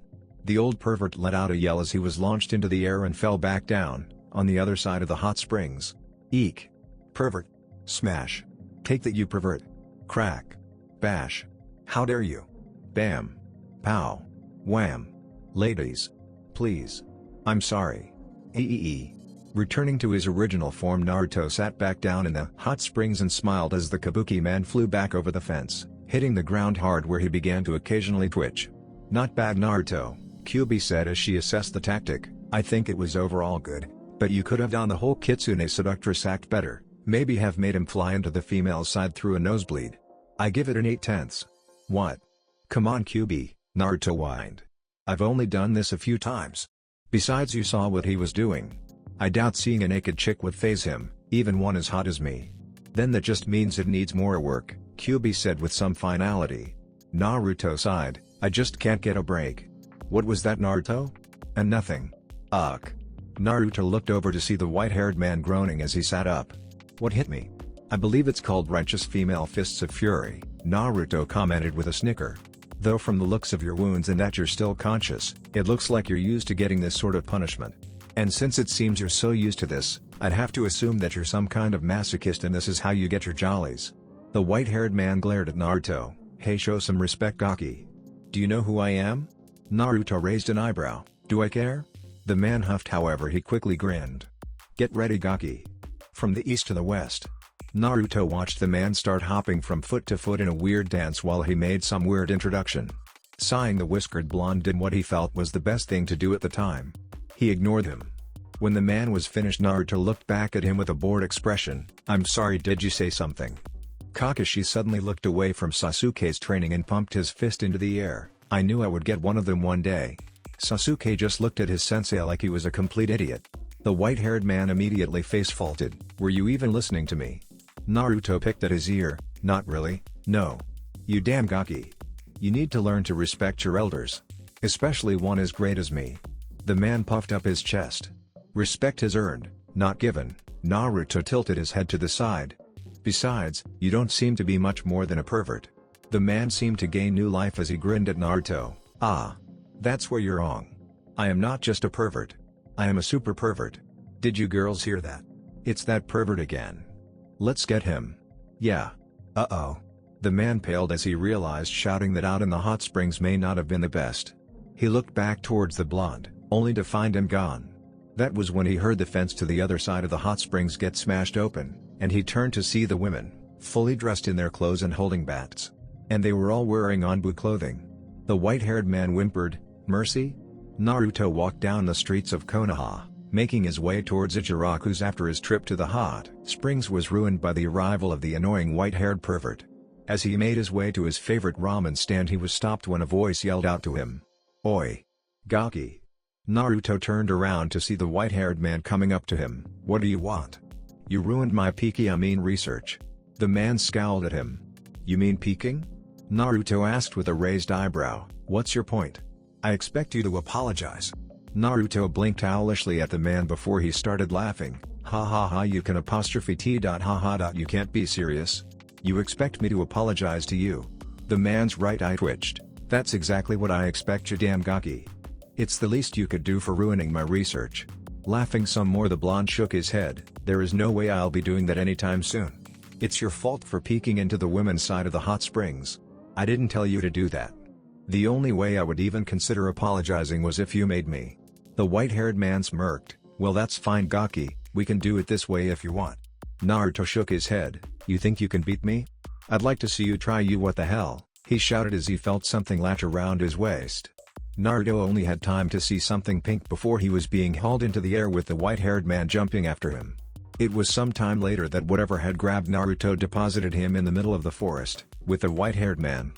The old pervert let out a yell as he was launched into the air and fell back down, on the other side of the hot springs. Eek. Pervert. Smash. Take that, you pervert. Crack. Bash. How dare you? Bam. Pow. Wham. Ladies. Please. I'm sorry. Eee. Returning to his original form, Naruto sat back down in the hot springs and smiled as the kabuki man flew back over the fence, hitting the ground hard where he began to occasionally twitch. Not bad, Naruto, Kyuubi said as she assessed the tactic. I think it was overall good, but you could have done the whole Kitsune seductress act better, maybe have made him fly into the female side through a nosebleed. I give it an 8/10. What? Come on, Kyuubi, Naruto whined. I've only done this a few times. Besides, you saw what he was doing. I doubt seeing a naked chick would faze him, even one as hot as me. Then that just means it needs more work, Kyuubi said with some finality. Naruto sighed, I just can't get a break. What was that, Naruto? And nothing. Ugh. Naruto looked over to see the white-haired man groaning as he sat up. What hit me? I believe it's called righteous female fists of fury, Naruto commented with a snicker. Though from the looks of your wounds and that you're still conscious, it looks like you're used to getting this sort of punishment. And since it seems you're so used to this, I'd have to assume that you're some kind of masochist and this is how you get your jollies. The white-haired man glared at Naruto. Hey, show some respect, Gaki. Do you know who I am? Naruto raised an eyebrow. Do I care? The man huffed, however he quickly grinned. Get ready, Gaki. From the east to the west. Naruto watched the man start hopping from foot to foot in a weird dance while he made some weird introduction. Sighing, the whiskered blonde did what he felt was the best thing to do at the time. He ignored him. When the man was finished, Naruto looked back at him with a bored expression. I'm sorry, did you say something? Kakashi suddenly looked away from Sasuke's training and pumped his fist into the air. I knew I would get one of them one day. Sasuke just looked at his sensei like he was a complete idiot. The white-haired man immediately face-faulted. Were you even listening to me? Naruto picked at his ear. Not really, no. You damn Gaki. You need to learn to respect your elders. Especially one as great as me. The man puffed up his chest. Respect is earned, not given. Naruto tilted his head to the side. Besides, you don't seem to be much more than a pervert. The man seemed to gain new life as he grinned at Naruto. Ah. That's where you're wrong. I am not just a pervert. I am a super pervert. Did you girls hear that? It's that pervert again. Let's get him. Yeah. Uh-oh. The man paled as he realized shouting that out in the hot springs may not have been the best. He looked back towards the blonde, only to find him gone. That was when he heard the fence to the other side of the hot springs get smashed open, and he turned to see the women, fully dressed in their clothes and holding bats. And they were all wearing onbu clothing. The white-haired man whimpered, Mercy? Naruto walked down the streets of Konoha, making his way towards Ichiraku's after his trip to the hot springs was ruined by the arrival of the annoying white-haired pervert. As he made his way to his favorite ramen stand, he was stopped when a voice yelled out to him. Oi! Gaki! Naruto turned around to see the white-haired man coming up to him. What do you want? You ruined my research. The man scowled at him. You mean peeking? Naruto asked with a raised eyebrow. What's your point? I expect you to apologize. Naruto blinked owlishly at the man before he started laughing. Ha ha ha, you can apostrophe t dot ha ha dot, you can't be serious. You expect me to apologize to you? The man's right eye twitched. That's exactly what I expect, you damn Gaki. It's the least you could do for ruining my research. Laughing some more, the blonde shook his head. There is no way I'll be doing that anytime soon. It's your fault for peeking into the women's side of the hot springs. I didn't tell you to do that. The only way I would even consider apologizing was if you made me. The white-haired man smirked. Well, that's fine, Gaki, we can do it this way if you want. Naruto shook his head. You think you can beat me? I'd like to see you try. You what the hell? He shouted as he felt something latch around his waist. Naruto only had time to see something pink before he was being hauled into the air with the white-haired man jumping after him. It was some time later that whatever had grabbed Naruto deposited him in the middle of the forest, with the white-haired man.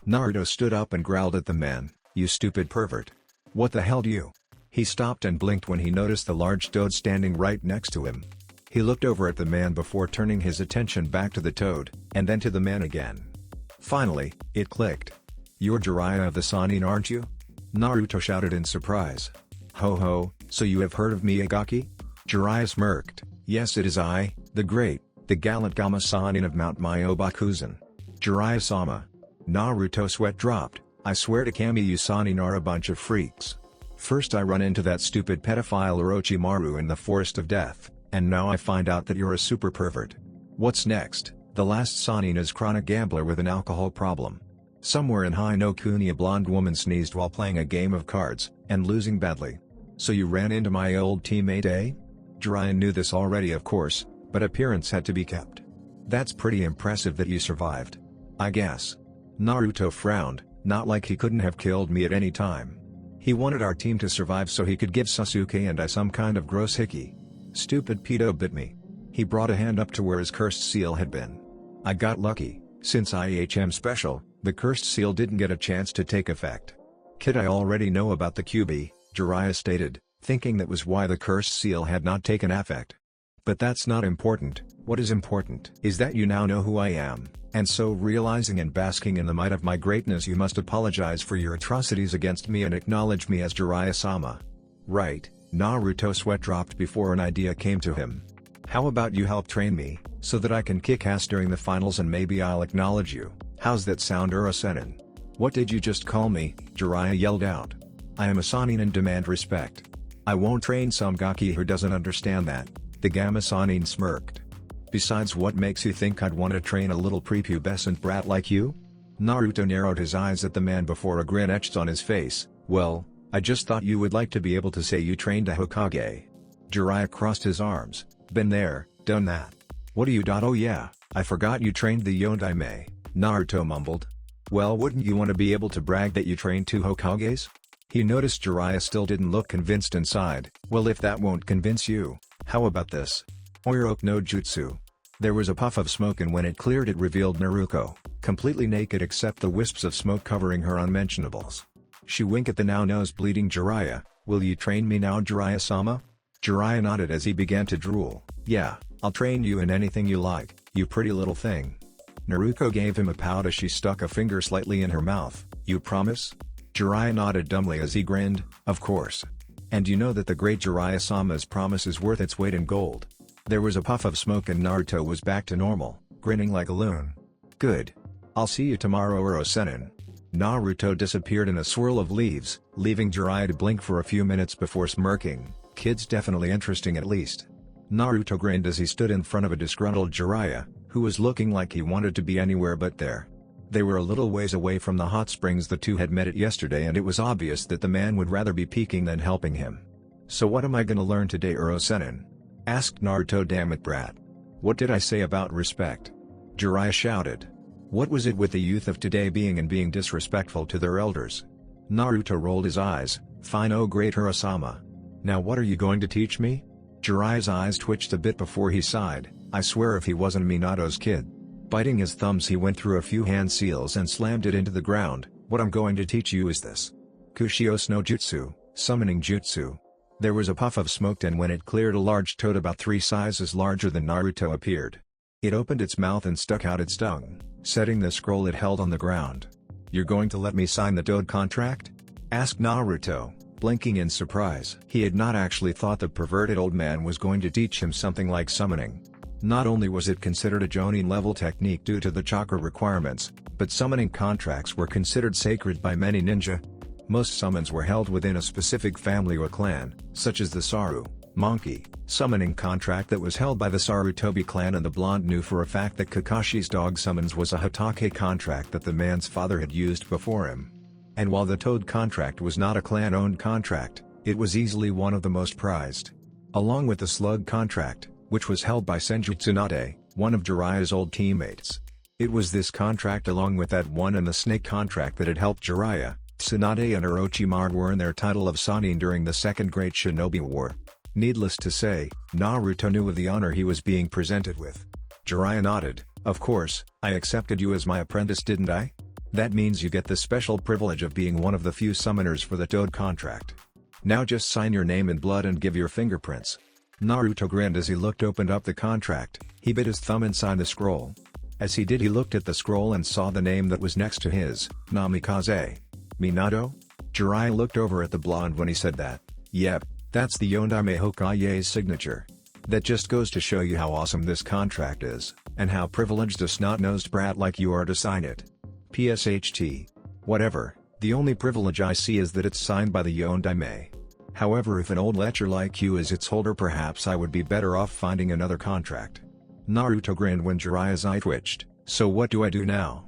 Naruto stood up and growled at the man, you stupid pervert. What the hell do you? He stopped and blinked when he noticed the large toad standing right next to him. He looked over at the man before turning his attention back to the toad, and then to the man again. Finally, it clicked. You're Jiraiya of the Sannin, aren't you? Naruto shouted in surprise. Ho ho, so you have heard of me, Gaki? Jiraiya smirked. Yes, it is I, the great, the gallant Gama Sannin of Mount Myobakuzen. Jiraiya-sama. Naruto sweat dropped. I swear to Kami, you Sannin are a bunch of freaks. First I run into that stupid pedophile Orochimaru in the Forest of Death, and now I find out that you're a super pervert. What's next? The last Sanin is chronic gambler with an alcohol problem. Somewhere in Hinokuni a blonde woman sneezed while playing a game of cards, and losing badly. So you ran into my old teammate, eh? Jiraiya knew this already of course, but appearance had to be kept. That's pretty impressive that you survived. I guess. Naruto frowned, not like he couldn't have killed me at any time. He wanted our team to survive so he could give Sasuke and I some kind of gross hickey. Stupid pedo bit me. He brought a hand up to where his cursed seal had been. I got lucky, since IHM special, the cursed seal didn't get a chance to take effect. Kid, I already know about the QB, Jiraiya stated, thinking that was why the cursed seal had not taken effect. But that's not important. What is important is that you now know who I am, and so realizing and basking in the might of my greatness you must apologize for your atrocities against me and acknowledge me as Jiraiya-sama. Right, Naruto sweat dropped before an idea came to him. How about you help train me, so that I can kick ass during the finals and maybe I'll acknowledge you? How's that sound, Uro-senin? What did you just call me? Jiraiya yelled out. I am a Sanin and demand respect. I won't train some gaki who doesn't understand that. The Gamma Sanin smirked. Besides, what makes you think I'd want to train a little prepubescent brat like you? Naruto narrowed his eyes at the man before a grin etched on his face. Well, I just thought you would like to be able to say you trained a Hokage. Jiraiya crossed his arms. Been there, done that. What do you? Oh yeah, I forgot you trained the Yondaime, Naruto mumbled. Well, wouldn't you want to be able to brag that you trained 2 Hokages? He noticed Jiraiya still didn't look convinced and sighed. Well, if that won't convince you, how about this? Oiroke no Jutsu. There was a puff of smoke and when it cleared it revealed Naruto, completely naked except the wisps of smoke covering her unmentionables. She winked at the now nose-bleeding Jiraiya. Will you train me now, Jiraiya-sama? Jiraiya nodded as he began to drool. Yeah, I'll train you in anything you like, you pretty little thing. Naruto gave him a pout as she stuck a finger slightly in her mouth. You promise? Jiraiya nodded dumbly as he grinned, of course. And you know that the great Jiraiya-sama's promise is worth its weight in gold. There was a puff of smoke and Naruto was back to normal, grinning like a loon. Good. I'll see you tomorrow, Uro-senin. Naruto disappeared in a swirl of leaves, leaving Jiraiya to blink for a few minutes before smirking. Kid's definitely interesting at least. Naruto grinned as he stood in front of a disgruntled Jiraiya, who was looking like he wanted to be anywhere but there. They were a little ways away from the hot springs the two had met at yesterday and it was obvious that the man would rather be peeking than helping him. So what am I gonna learn today, Uro-senin? Asked Naruto. Damn it, brat. What did I say about respect? Jiraiya shouted. What was it with the youth of today being disrespectful to their elders? Naruto rolled his eyes. Fine, oh great Uro-sama. Now what are you going to teach me? Jiraiya's eyes twitched a bit before he sighed. I swear if he wasn't Minato's kid. Biting his thumbs he went through a few hand seals and slammed it into the ground. What I'm going to teach you is this. Kushios no Jutsu, summoning jutsu. There was a puff of smoke and when it cleared a large toad about 3 sizes larger than Naruto appeared. It opened its mouth and stuck out its tongue, setting the scroll it held on the ground. You're going to let me sign the toad contract? Asked Naruto, blinking in surprise. He had not actually thought the perverted old man was going to teach him something like summoning. Not only was it considered a Jonin-level technique due to the chakra requirements, but summoning contracts were considered sacred by many ninja. Most summons were held within a specific family or clan, such as the Saru, Monkey, summoning contract that was held by the Sarutobi clan, and the blonde knew for a fact that Kakashi's dog summons was a Hokage contract that the man's father had used before him. And while the Toad contract was not a clan-owned contract, it was easily one of the most prized. Along with the Slug contract, which was held by Senju Tsunade, one of Jiraiya's old teammates. It was this contract along with that one and the Snake contract that had helped Jiraiya, Tsunade and Orochimaru earn their title of Sannin during the Second Great Shinobi War. Needless to say, Naruto knew of the honor he was being presented with. Jiraiya nodded. Of course, I accepted you as my apprentice, didn't I? That means you get the special privilege of being one of the few summoners for the Toad contract. Now just sign your name in blood and give your fingerprints. Naruto grinned as he opened up the contract. He bit his thumb and signed the scroll. As he did, he looked at the scroll and saw the name that was next to his, Namikaze. Minato? Jiraiya looked over at the blonde when he said that. Yep, that's the Yondaime Hokage's signature. That just goes to show you how awesome this contract is, and how privileged a snot-nosed brat like you are to sign it. PSHT. Whatever, the only privilege I see is that it's signed by the Yondaime. However, if an old lecher like you is its holder, perhaps I would be better off finding another contract. Naruto grinned when Jiraiya's eye twitched. So what do I do now?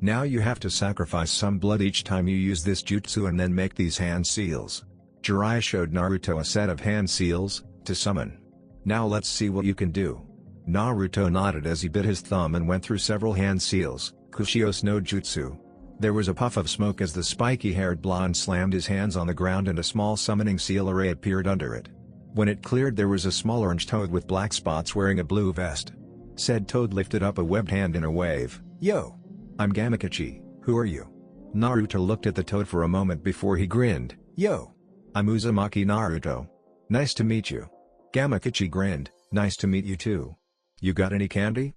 Now you have to sacrifice some blood each time you use this jutsu and then make these hand seals. Jiraiya showed Naruto a set of hand seals, to summon. Now let's see what you can do. Naruto nodded as he bit his thumb and went through several hand seals, Kushios no Jutsu. There was a puff of smoke as the spiky-haired blonde slammed his hands on the ground and a small summoning seal array appeared under it. When it cleared there was a small orange toad with black spots wearing a blue vest. Said toad lifted up a webbed hand in a wave. Yo! I'm Namikaze, who are you? Naruto looked at the toad for a moment before he grinned. Yo! I'm Uzumaki Naruto. Nice to meet you. Namikaze grinned. Nice to meet you too. You got any candy?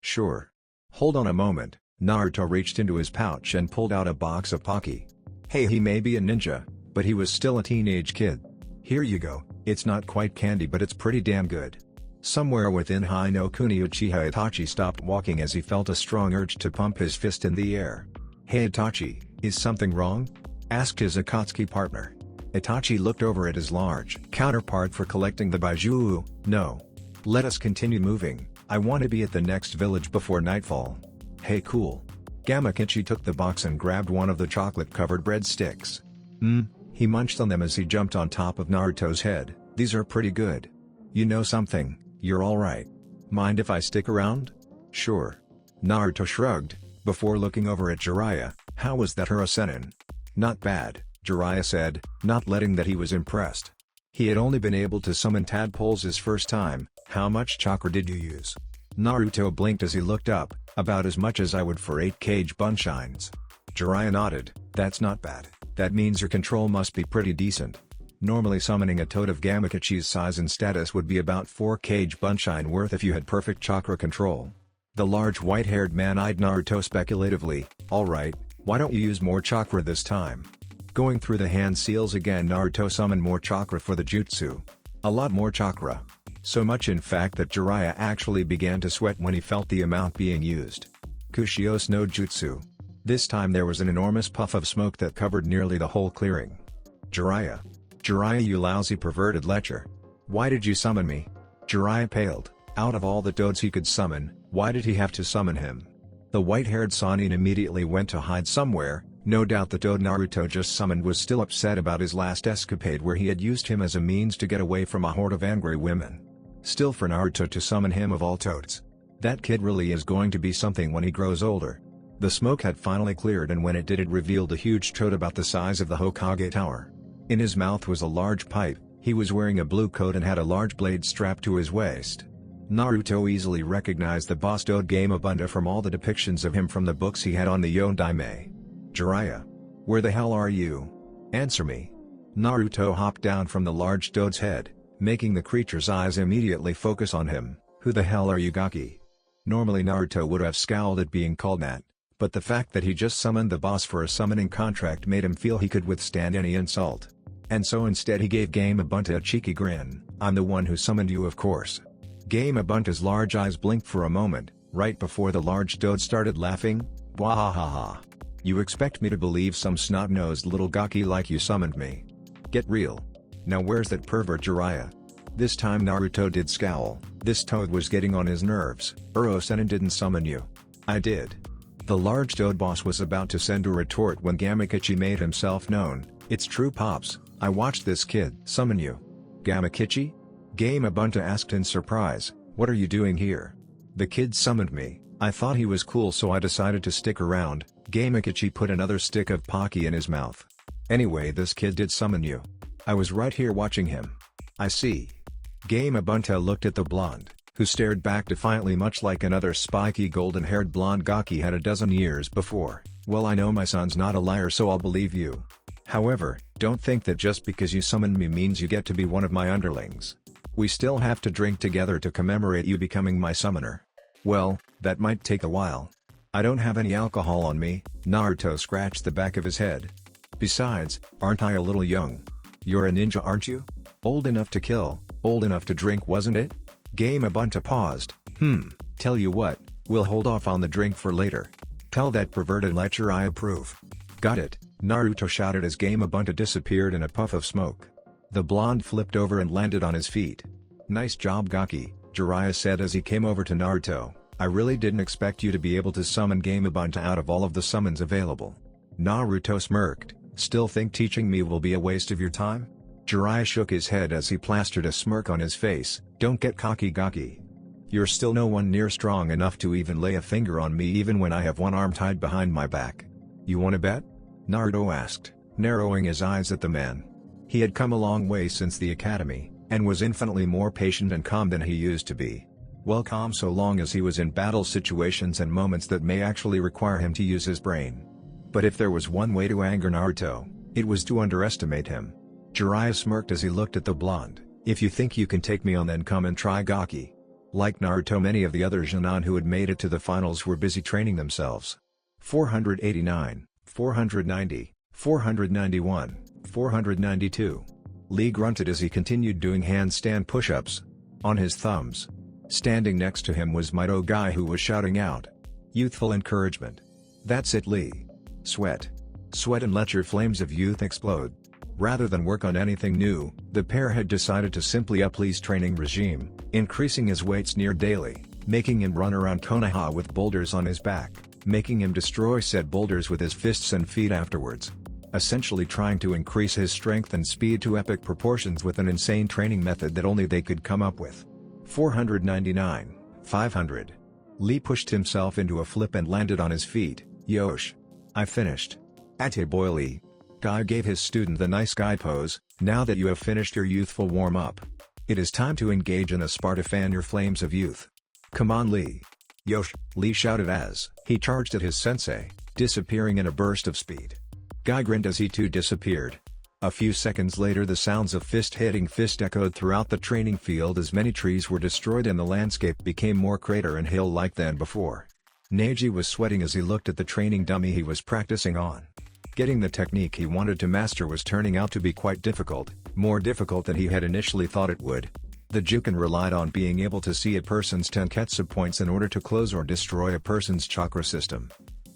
Sure. Hold on a moment. Naruto reached into his pouch and pulled out a box of Pocky. Hey, he may be a ninja, but he was still a teenage kid. Here you go, it's not quite candy but it's pretty damn good. Somewhere within Hai no Kuni Uchiha Itachi stopped walking as he felt a strong urge to pump his fist in the air. Hey Itachi, is something wrong? Asked his Akatsuki partner. Itachi looked over at his large counterpart for collecting the Baiju. No. Let us continue moving, I want to be at the next village before nightfall. Hey cool. Namikaze took the box and grabbed one of the chocolate-covered breadsticks. He munched on them as he jumped on top of Naruto's head. These are pretty good. You know something, you're alright. Mind if I stick around? Sure. Naruto shrugged, before looking over at Jiraiya. How was that Harasenin? Not bad, Jiraiya said, not letting that he was impressed. He had only been able to summon tadpoles his first time. How much chakra did you use? Naruto blinked as he looked up. About as much as I would for 8 Kage Bunshines. Jiraiya nodded. That's not bad, that means your control must be pretty decent. Normally summoning a toad of Namikaze's size and status would be about 4 Kage Bunshine worth if you had perfect chakra control. The large white-haired man eyed Naruto speculatively. Alright, why don't you use more chakra this time? Going through the hand seals again, Naruto summoned more chakra for the jutsu. A lot more chakra. So much in fact that Jiraiya actually began to sweat when he felt the amount being used. Kushios no Jutsu. This time there was an enormous puff of smoke that covered nearly the whole clearing. Jiraiya, you lousy perverted lecher. Why did you summon me? Jiraiya paled. Out of all the toads he could summon, why did he have to summon him? The white-haired Sannin immediately went to hide somewhere. No doubt the toad Naruto just summoned was still upset about his last escapade where he had used him as a means to get away from a horde of angry women. Still, for Naruto to summon him of all toads. That kid really is going to be something when he grows older. The smoke had finally cleared, and when it did, it revealed a huge toad about the size of the Hokage tower. In his mouth was a large pipe, he was wearing a blue coat and had a large blade strapped to his waist. Naruto easily recognized the boss toad Gamabunta from all the depictions of him from the books he had on the Yondaime. Jiraiya. Where the hell are you? Answer me. Naruto hopped down from the large toad's head, making the creature's eyes immediately focus on him. Who the hell are you, Gaki? Normally Naruto would have scowled at being called that, but the fact that he just summoned the boss for a summoning contract made him feel he could withstand any insult. And so instead he gave Gamabunta a cheeky grin. I'm the one who summoned you, of course. Gamabunta's large eyes blinked for a moment, right before the large toad started laughing. Wahahaha. You expect me to believe some snot-nosed little Gaki like you summoned me? Get real. Now where's that pervert Jiraiya? This time Naruto did scowl. This toad was getting on his nerves. Uro-sennin didn't summon you. I did. The large toad boss was about to send a retort when Namikaze made himself known. It's true, Pops, I watched this kid summon you. Namikaze? Gamabunta asked in surprise. What are you doing here? The kid summoned me. I thought he was cool so I decided to stick around. Namikaze put another stick of Pocky in his mouth. Anyway, this kid did summon you. I was right here watching him. I see. Gamabunta looked at the blonde, who stared back defiantly, much like another spiky golden-haired blonde Gaki had a dozen years before. Well, I know my son's not a liar, so I'll believe you. However, don't think that just because you summoned me means you get to be one of my underlings. We still have to drink together to commemorate you becoming my summoner. Well, that might take a while. I don't have any alcohol on me. Naruto scratched the back of his head. Besides, aren't I a little young? You're a ninja, aren't you? Old enough to kill, old enough to drink, wasn't it? Gamabunta paused. Tell you what, we'll hold off on the drink for later. Tell that perverted lecher I approve. Got it, Naruto shouted as Gamabunta disappeared in a puff of smoke. The blonde flipped over and landed on his feet. Nice job, Gaki, Jiraiya said as he came over to Naruto, "I really didn't expect you to be able to summon Gamabunta out of all of the summons available." Naruto smirked, "Still think teaching me will be a waste of your time?" Jiraiya shook his head as he plastered a smirk on his face, "Don't get cocky gaki. You're still no one near strong enough to even lay a finger on me even when I have one arm tied behind my back. You wanna bet?" Naruto asked, narrowing his eyes at the man. He had come a long way since the academy, and was infinitely more patient and calm than he used to be. Well, calm so long as he was in battle situations and moments that may actually require him to use his brain. But if there was one way to anger Naruto, it was to underestimate him. Jiraiya smirked as he looked at the blonde. "If you think you can take me on, then come and try gaki." Like Naruto, many of the other Jonin who had made it to the finals were busy training themselves. 489, 490, 491, 492. Lee grunted as he continued doing handstand push-ups. On his thumbs. Standing next to him was Mido Guy, who was shouting out youthful encouragement. "That's it, Lee. Sweat. Sweat and let your flames of youth explode." Rather than work on anything new, the pair had decided to simply up Lee's training regime, increasing his weights near daily, making him run around Konoha with boulders on his back, making him destroy said boulders with his fists and feet afterwards. Essentially trying to increase his strength and speed to epic proportions with an insane training method that only they could come up with. 499, 500. Lee pushed himself into a flip and landed on his feet. "Yosh. I finished." "Ate boy Lee." Guy gave his student the nice guy pose. "Now that you have finished your youthful warm-up, it is time to engage in a Sparta fan your flames of youth. Come on, Lee." "Yosh," Lee shouted as he charged at his sensei, disappearing in a burst of speed. Guy grinned as he too disappeared. A few seconds later, the sounds of fist hitting fist echoed throughout the training field as many trees were destroyed and the landscape became more crater and hill-like than before. Neji was sweating as he looked at the training dummy he was practicing on. Getting the technique he wanted to master was turning out to be quite difficult, more difficult than he had initially thought it would. The Juken relied on being able to see a person's tenketsu points in order to close or destroy a person's chakra system.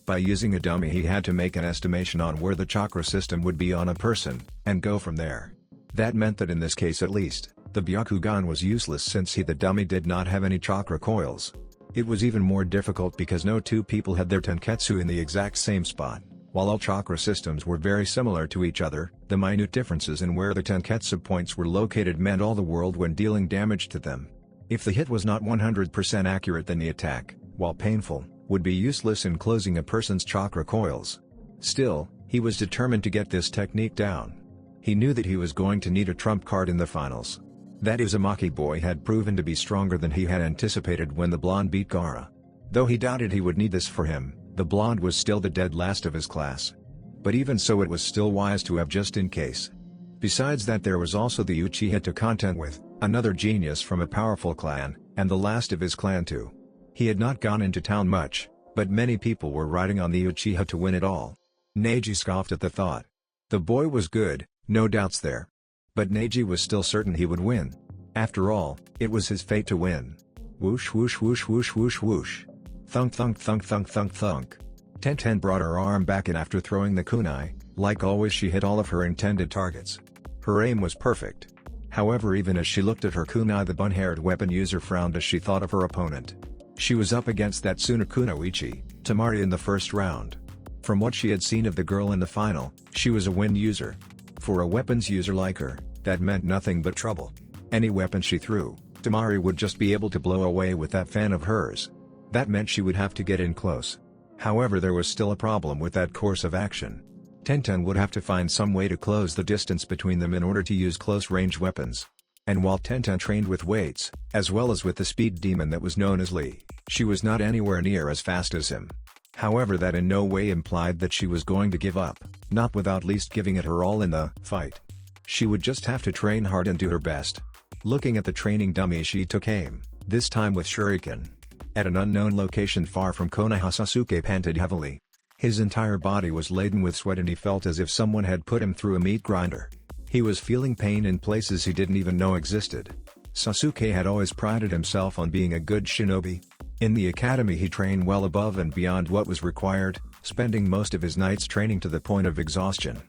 By using a dummy, he had to make an estimation on where the chakra system would be on a person, and go from there. That meant that in this case at least, the Byakugan was useless since the dummy did not have any chakra coils. It was even more difficult because no two people had their tenketsu in the exact same spot. While all chakra systems were very similar to each other, the minute differences in where the tenketsu points were located meant all the world when dealing damage to them. If the hit was not 100% accurate, then the attack, while painful, would be useless in closing a person's chakra coils. Still, he was determined to get this technique down. He knew that he was going to need a trump card in the finals. That Uzumaki boy had proven to be stronger than he had anticipated when the blonde beat Gaara. Though he doubted he would need this for him, the blonde was still the dead last of his class. But even so, it was still wise to have just in case. Besides that, there was also the Uchiha to contend with, another genius from a powerful clan, and the last of his clan too. He had not gone into town much, but many people were riding on the Uchiha to win it all. Neji scoffed at the thought. The boy was good, no doubts there. But Neji was still certain he would win. After all, it was his fate to win. Whoosh whoosh whoosh whoosh whoosh whoosh. Thunk thunk thunk thunk thunk thunk. Tenten brought her arm back in after throwing the kunai. Like always, she hit all of her intended targets. Her aim was perfect. However, even as she looked at her kunai, the bun-haired weapon user frowned as she thought of her opponent. She was up against that Tsunakunoichi, Tamari, in the first round. From what she had seen of the girl in the final, she was a wind user. For a weapons user like her, that meant nothing but trouble. Any weapon she threw, Tamari would just be able to blow away with that fan of hers. That meant she would have to get in close. However, there was still a problem with that course of action. Tenten would have to find some way to close the distance between them in order to use close-range weapons. And while Tenten trained with weights, as well as with the speed demon that was known as Lee, she was not anywhere near as fast as him. However, that in no way implied that she was going to give up, not without at least giving it her all in the fight. She would just have to train hard and do her best. Looking at the training dummy, she took aim, this time with shuriken. At an unknown location far from Konoha, Sasuke panted heavily. His entire body was laden with sweat and he felt as if someone had put him through a meat grinder. He was feeling pain in places he didn't even know existed. Sasuke had always prided himself on being a good shinobi. In the academy he trained well above and beyond what was required, spending most of his nights training to the point of exhaustion.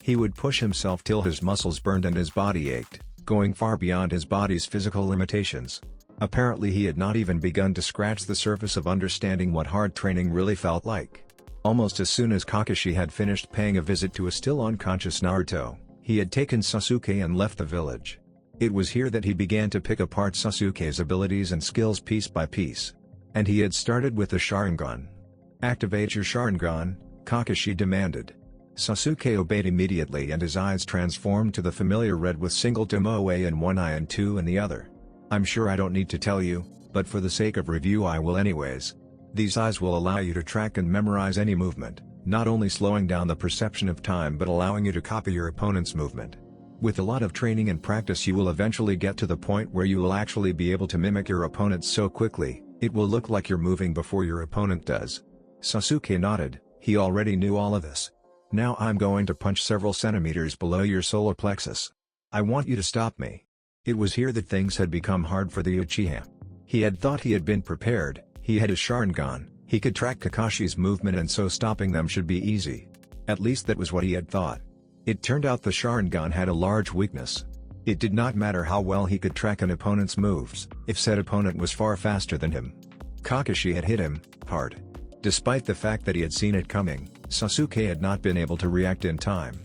He would push himself till his muscles burned and his body ached, going far beyond his body's physical limitations. Apparently he had not even begun to scratch the surface of understanding what hard training really felt like. Almost as soon as Kakashi had finished paying a visit to a still unconscious Naruto, he had taken Sasuke and left the village. It was here that he began to pick apart Sasuke's abilities and skills piece by piece. And he had started with the Sharingan. "Activate your Sharingan," Kakashi demanded. Sasuke obeyed immediately and his eyes transformed to the familiar red with single tomoe in one eye and two in the other. "I'm sure I don't need to tell you, but for the sake of review I will anyways. These eyes will allow you to track and memorize any movement, not only slowing down the perception of time but allowing you to copy your opponent's movement. With a lot of training and practice you will eventually get to the point where you will actually be able to mimic your opponent so quickly, it will look like you're moving before your opponent does." Sasuke nodded, he already knew all of this. "Now I'm going to punch several centimeters below your solar plexus. I want you to stop me." It was here that things had become hard for the Uchiha. He had thought he had been prepared, he had his Sharingan, he could track Kakashi's movement and so stopping them should be easy. At least that was what he had thought. It turned out the Sharingan had a large weakness. It did not matter how well he could track an opponent's moves, if said opponent was far faster than him. Kakashi had hit him, hard. Despite the fact that he had seen it coming, Sasuke had not been able to react in time.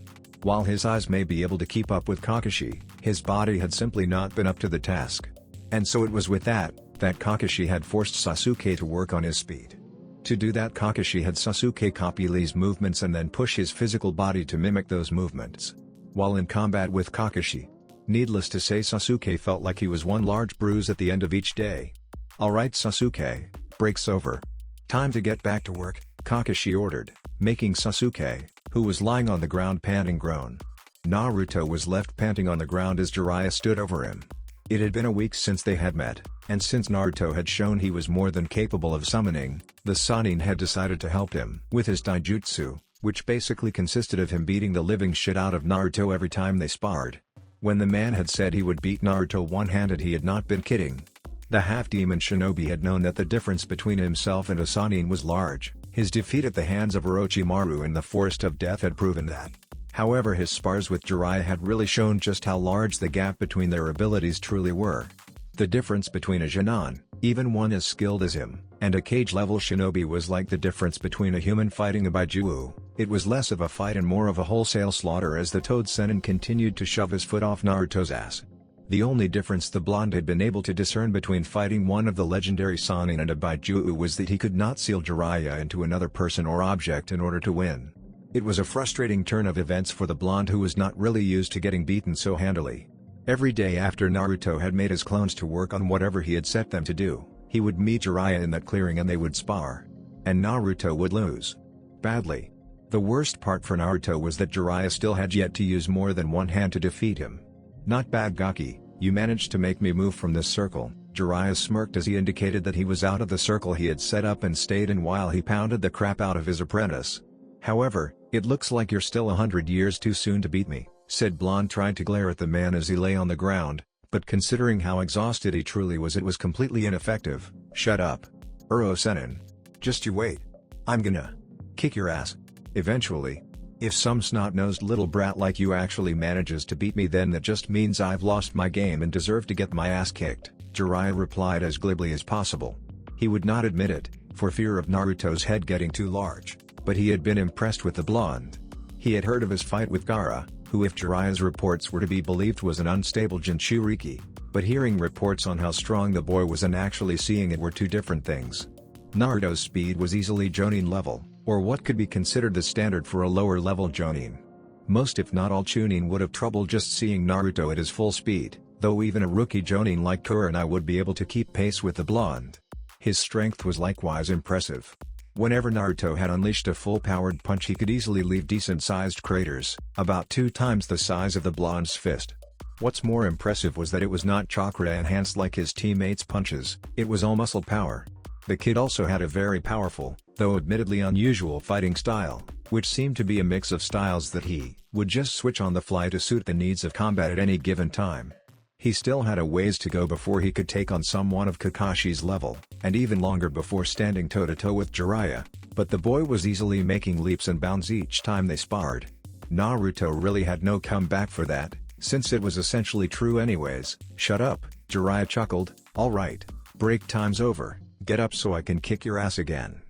While his eyes may be able to keep up with Kakashi, his body had simply not been up to the task. And so it was with that Kakashi had forced Sasuke to work on his speed. To do that Kakashi had Sasuke copy Lee's movements and then push his physical body to mimic those movements. While in combat with Kakashi, needless to say Sasuke felt like he was one large bruise at the end of each day. "Alright Sasuke, break's over. Time to get back to work," Kakashi ordered, making Sasuke, who was lying on the ground panting groan. Naruto was left panting on the ground as Jiraiya stood over him. It had been a week since they had met, and since Naruto had shown he was more than capable of summoning, the Sannin had decided to help him with his taijutsu, which basically consisted of him beating the living shit out of Naruto every time they sparred. When the man had said he would beat Naruto one-handed he had not been kidding. The half-demon Shinobi had known that the difference between himself and a Sannin was large. His defeat at the hands of Orochimaru in the Forest of Death had proven that. However, his spars with Jiraiya had really shown just how large the gap between their abilities truly were. The difference between a Jonin, even one as skilled as him, and a cage-level Shinobi was like the difference between a human fighting a Baijuo. It was less of a fight and more of a wholesale slaughter as the Toad Sennin continued to shove his foot off Naruto's ass. The only difference the blonde had been able to discern between fighting one of the legendary Sannin and a Baijuo was that he could not seal Jiraiya into another person or object in order to win. It was a frustrating turn of events for the blonde who was not really used to getting beaten so handily. Every day after Naruto had made his clones to work on whatever he had set them to do, he would meet Jiraiya in that clearing and they would spar. And Naruto would lose. Badly. The worst part for Naruto was that Jiraiya still had yet to use more than one hand to defeat him. "Not bad Gaki, you managed to make me move from this circle." Jiraiya smirked as he indicated that he was out of the circle he had set up and stayed in while he pounded the crap out of his apprentice. "However, it looks like you're still 100 years too soon to beat me," said Blonde trying to glare at the man as he lay on the ground, but considering how exhausted he truly was it was completely ineffective. "Shut up. Uro Sennin. Just you wait. I'm gonna kick your ass. Eventually. If some snot-nosed little brat like you actually manages to beat me then that just means I've lost my game and deserve to get my ass kicked," Jiraiya replied as glibly as possible. He would not admit it, for fear of Naruto's head getting too large, but he had been impressed with the blonde. He had heard of his fight with Gaara, who if Jiraiya's reports were to be believed was an unstable Jinchuriki, but hearing reports on how strong the boy was and actually seeing it were two different things. Naruto's speed was easily Jonin level, or what could be considered the standard for a lower-level Jonin. Most if not all Chunin would have trouble just seeing Naruto at his full speed, though even a rookie Jonin like Kurenai would be able to keep pace with the blonde. His strength was likewise impressive. Whenever Naruto had unleashed a full-powered punch he could easily leave decent-sized craters, about 2 times the size of the blonde's fist. What's more impressive was that it was not chakra-enhanced like his teammates' punches, it was all muscle power. The kid also had a very powerful, though admittedly unusual fighting style, which seemed to be a mix of styles that he would just switch on the fly to suit the needs of combat at any given time. He still had a ways to go before he could take on someone of Kakashi's level, and even longer before standing toe-to-toe with Jiraiya, but the boy was easily making leaps and bounds each time they sparred. Naruto really had no comeback for that, since it was essentially true anyways. "Shut up, Jiraiya chuckled, "Alright, break time's over, get up so I can kick your ass again."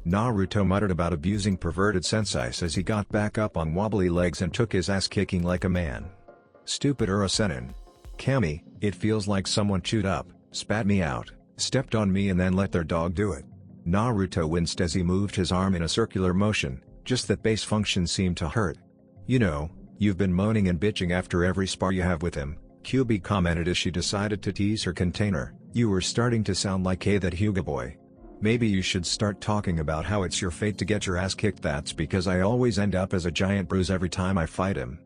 Naruto muttered about abusing perverted senseis as he got back up on wobbly legs and took his ass kicking like a man. Stupid Urasenin. Kami, it feels like someone chewed up, spat me out, stepped on me and then let their dog do it. Naruto winced as he moved his arm in a circular motion, just that base function seemed to hurt. "You know, you've been moaning and bitching after every spar you have with him," Kyuubi commented as she decided to tease her container. "You were starting to sound like that Hyuga boy. Maybe you should start talking about how it's your fate to get your ass kicked. That's because I always end up as a giant bruise every time I fight him."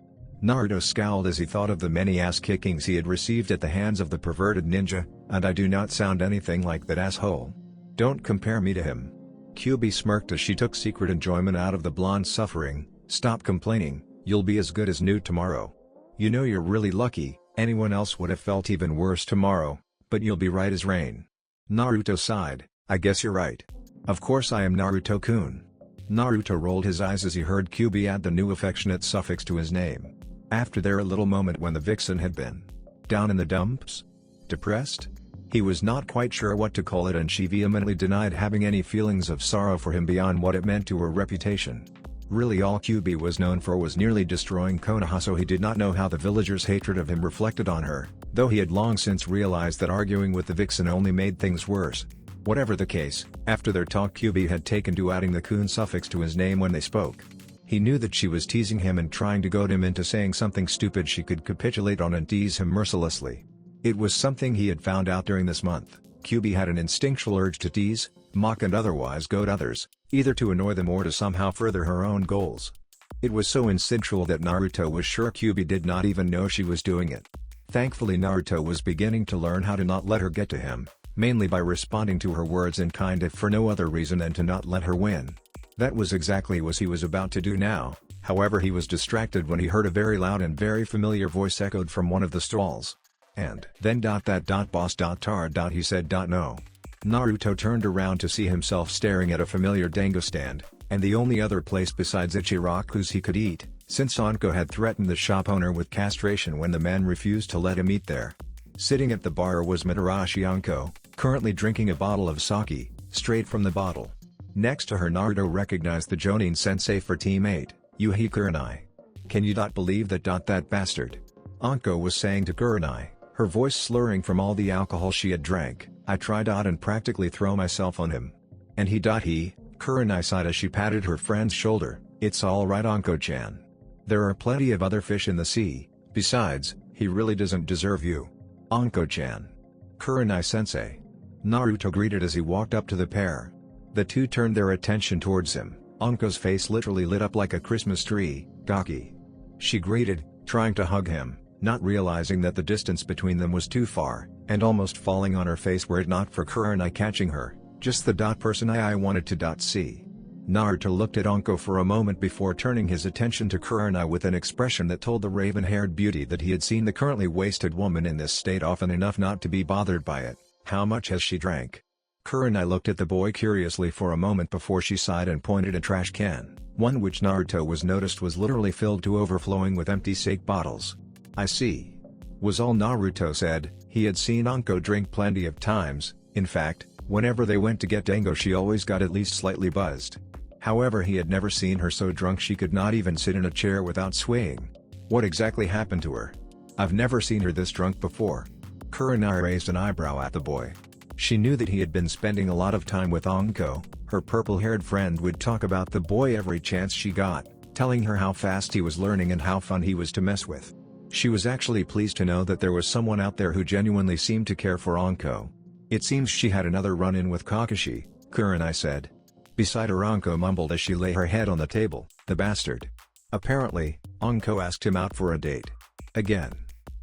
Naruto scowled as he thought of the many ass kickings he had received at the hands of the perverted ninja, "And I do not sound anything like that asshole. Don't compare me to him." Kyuubi smirked as she took secret enjoyment out of the blonde's suffering. "Stop complaining, you'll be as good as new tomorrow. You know you're really lucky, anyone else would have felt even worse tomorrow, but you'll be right as rain." Naruto sighed, "I guess you're right. Of course I am Naruto-kun." Naruto rolled his eyes as he heard Kyuubi add the new affectionate suffix to his name. After their little moment when the vixen had been down in the dumps? Depressed? He was not quite sure what to call it, and she vehemently denied having any feelings of sorrow for him beyond what it meant to her reputation. Really all Kyuubi was known for was nearly destroying Konoha, so he did not know how the villagers' hatred of him reflected on her, though he had long since realized that arguing with the vixen only made things worse. Whatever the case, after their talk Kyuubi had taken to adding the kun suffix to his name when they spoke. He knew that she was teasing him and trying to goad him into saying something stupid she could capitulate on and tease him mercilessly. It was something he had found out during this month. Kyuubi had an instinctual urge to tease, mock and otherwise goad others, either to annoy them or to somehow further her own goals. It was so instinctual that Naruto was sure Kyuubi did not even know she was doing it. Thankfully Naruto was beginning to learn how to not let her get to him, mainly by responding to her words in kind if for no other reason than to not let her win. That was exactly what he was about to do now. However, he was distracted when he heard a very loud and very familiar voice echoed from one of the stalls. "And then boss tar," he said. "No." Naruto turned around to see himself staring at a familiar dango stand, and the only other place besides Ichiraku's he could eat, since Anko had threatened the shop owner with castration when the man refused to let him eat there. Sitting at the bar was Mitarashi Anko, currently drinking a bottle of sake, straight from the bottle. Next to her Naruto recognized the Jonin sensei for Team 8, Yuhi Kurenai. "Can you not believe that bastard?" Anko was saying to Kurenai, her voice slurring from all the alcohol she had drank. "I tried and practically throw myself on him. And he Kurenai sighed as she patted her friend's shoulder. "It's alright Anko-chan. There are plenty of other fish in the sea, besides, he really doesn't deserve you. Anko-chan." "Kurenai-sensei." Naruto greeted as he walked up to the pair. The two turned their attention towards him. Anko's face literally lit up like a Christmas tree. "Gaki." She greeted, trying to hug him, not realizing that the distance between them was too far, and almost falling on her face were it not for Kurenai catching her. "Just the person I wanted to see." Naruto looked at Anko for a moment before turning his attention to Kurenai with an expression that told the raven-haired beauty that he had seen the currently wasted woman in this state often enough not to be bothered by it. "How much has she drank?" Kurenai looked at the boy curiously for a moment before she sighed and pointed a trash can, one which Naruto noticed was literally filled to overflowing with empty sake bottles. "I see," was all Naruto said. He had seen Anko drink plenty of times. In fact, whenever they went to get dango she always got at least slightly buzzed. However, he had never seen her so drunk she could not even sit in a chair without swaying. What exactly happened to her? "I've never seen her this drunk before." Kurenai raised an eyebrow at the boy. She knew that he had been spending a lot of time with Anko. Her purple-haired friend would talk about the boy every chance she got, telling her how fast he was learning and how fun he was to mess with. She was actually pleased to know that there was someone out there who genuinely seemed to care for Anko. "It seems she had another run-in with Kakashi," Kurenai said. Beside her Anko mumbled as she lay her head on the table, "The bastard." Apparently, Anko asked him out for a date. Again.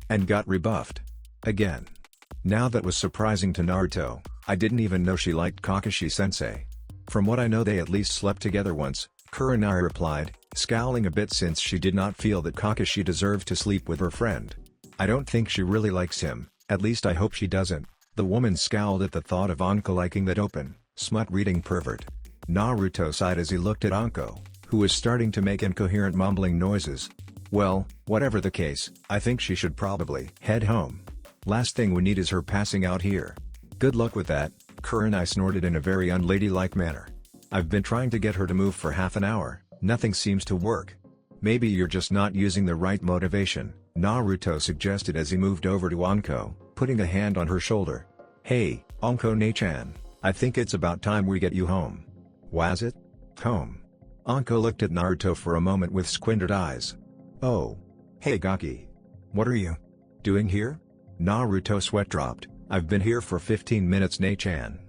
And got rebuffed. Again. Now that was surprising to Naruto. "I didn't even know she liked Kakashi-sensei. From what I know they at least slept together once," Kurenai replied, scowling a bit since she did not feel that Kakashi deserved to sleep with her friend. "I don't think she really likes him, at least I hope she doesn't." The woman scowled at the thought of Anko liking that open, smut-reading pervert. Naruto sighed as he looked at Anko, who was starting to make incoherent mumbling noises. "Well, whatever the case, I think she should probably head home." Last thing we need is her passing out here. Good luck with that, Kurenai snorted in a very unladylike manner. I've been trying to get her to move for half an hour, nothing seems to work. Maybe you're just not using the right motivation, Naruto suggested as he moved over to Anko, putting a hand on her shoulder. Hey, Anko-ne-chan, I think it's about time we get you home. Was it? Home? Anko looked at Naruto for a moment with squinted eyes. Oh. Hey Gaki. What are you doing here? Naruto sweat dropped. I've been here for 15 minutes Ne-chan.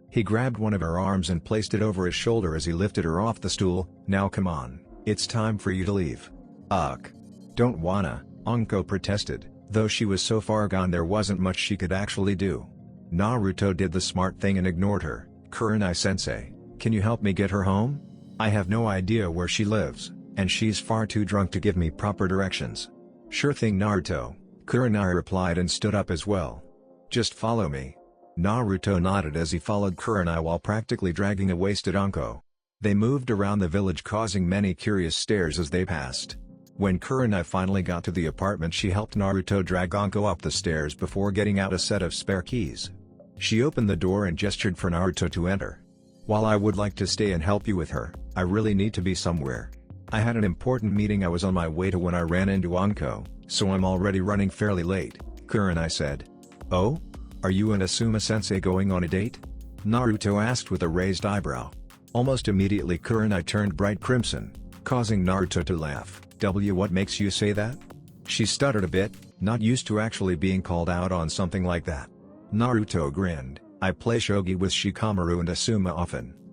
He grabbed one of her arms and placed it over his shoulder as he lifted her off the stool. Now come on, it's time for you to leave. Ugh. Don't wanna, Anko protested, though she was so far gone there wasn't much she could actually do. Naruto did the smart thing and ignored her. Kurenai-sensei, can you help me get her home? I have no idea where she lives, and she's far too drunk to give me proper directions. Sure thing Naruto, Kurenai replied and stood up as well. Just follow me. Naruto nodded as he followed Kurenai while practically dragging a wasted Anko. They moved around the village causing many curious stares as they passed. When Kurenai finally got to the apartment she helped Naruto drag Anko up the stairs before getting out a set of spare keys. She opened the door and gestured for Naruto to enter. While I would like to stay and help you with her, I really need to be somewhere. I had an important meeting I was on my way to when I ran into Anko, so I'm already running fairly late, Kurenai said. Oh? Are you and Asuma-sensei going on a date? Naruto asked with a raised eyebrow. Almost immediately Kurenai turned bright crimson, causing Naruto to laugh. What makes you say that? She stuttered a bit, not used to actually being called out on something like that. Naruto grinned. I play shogi with Shikamaru and Asuma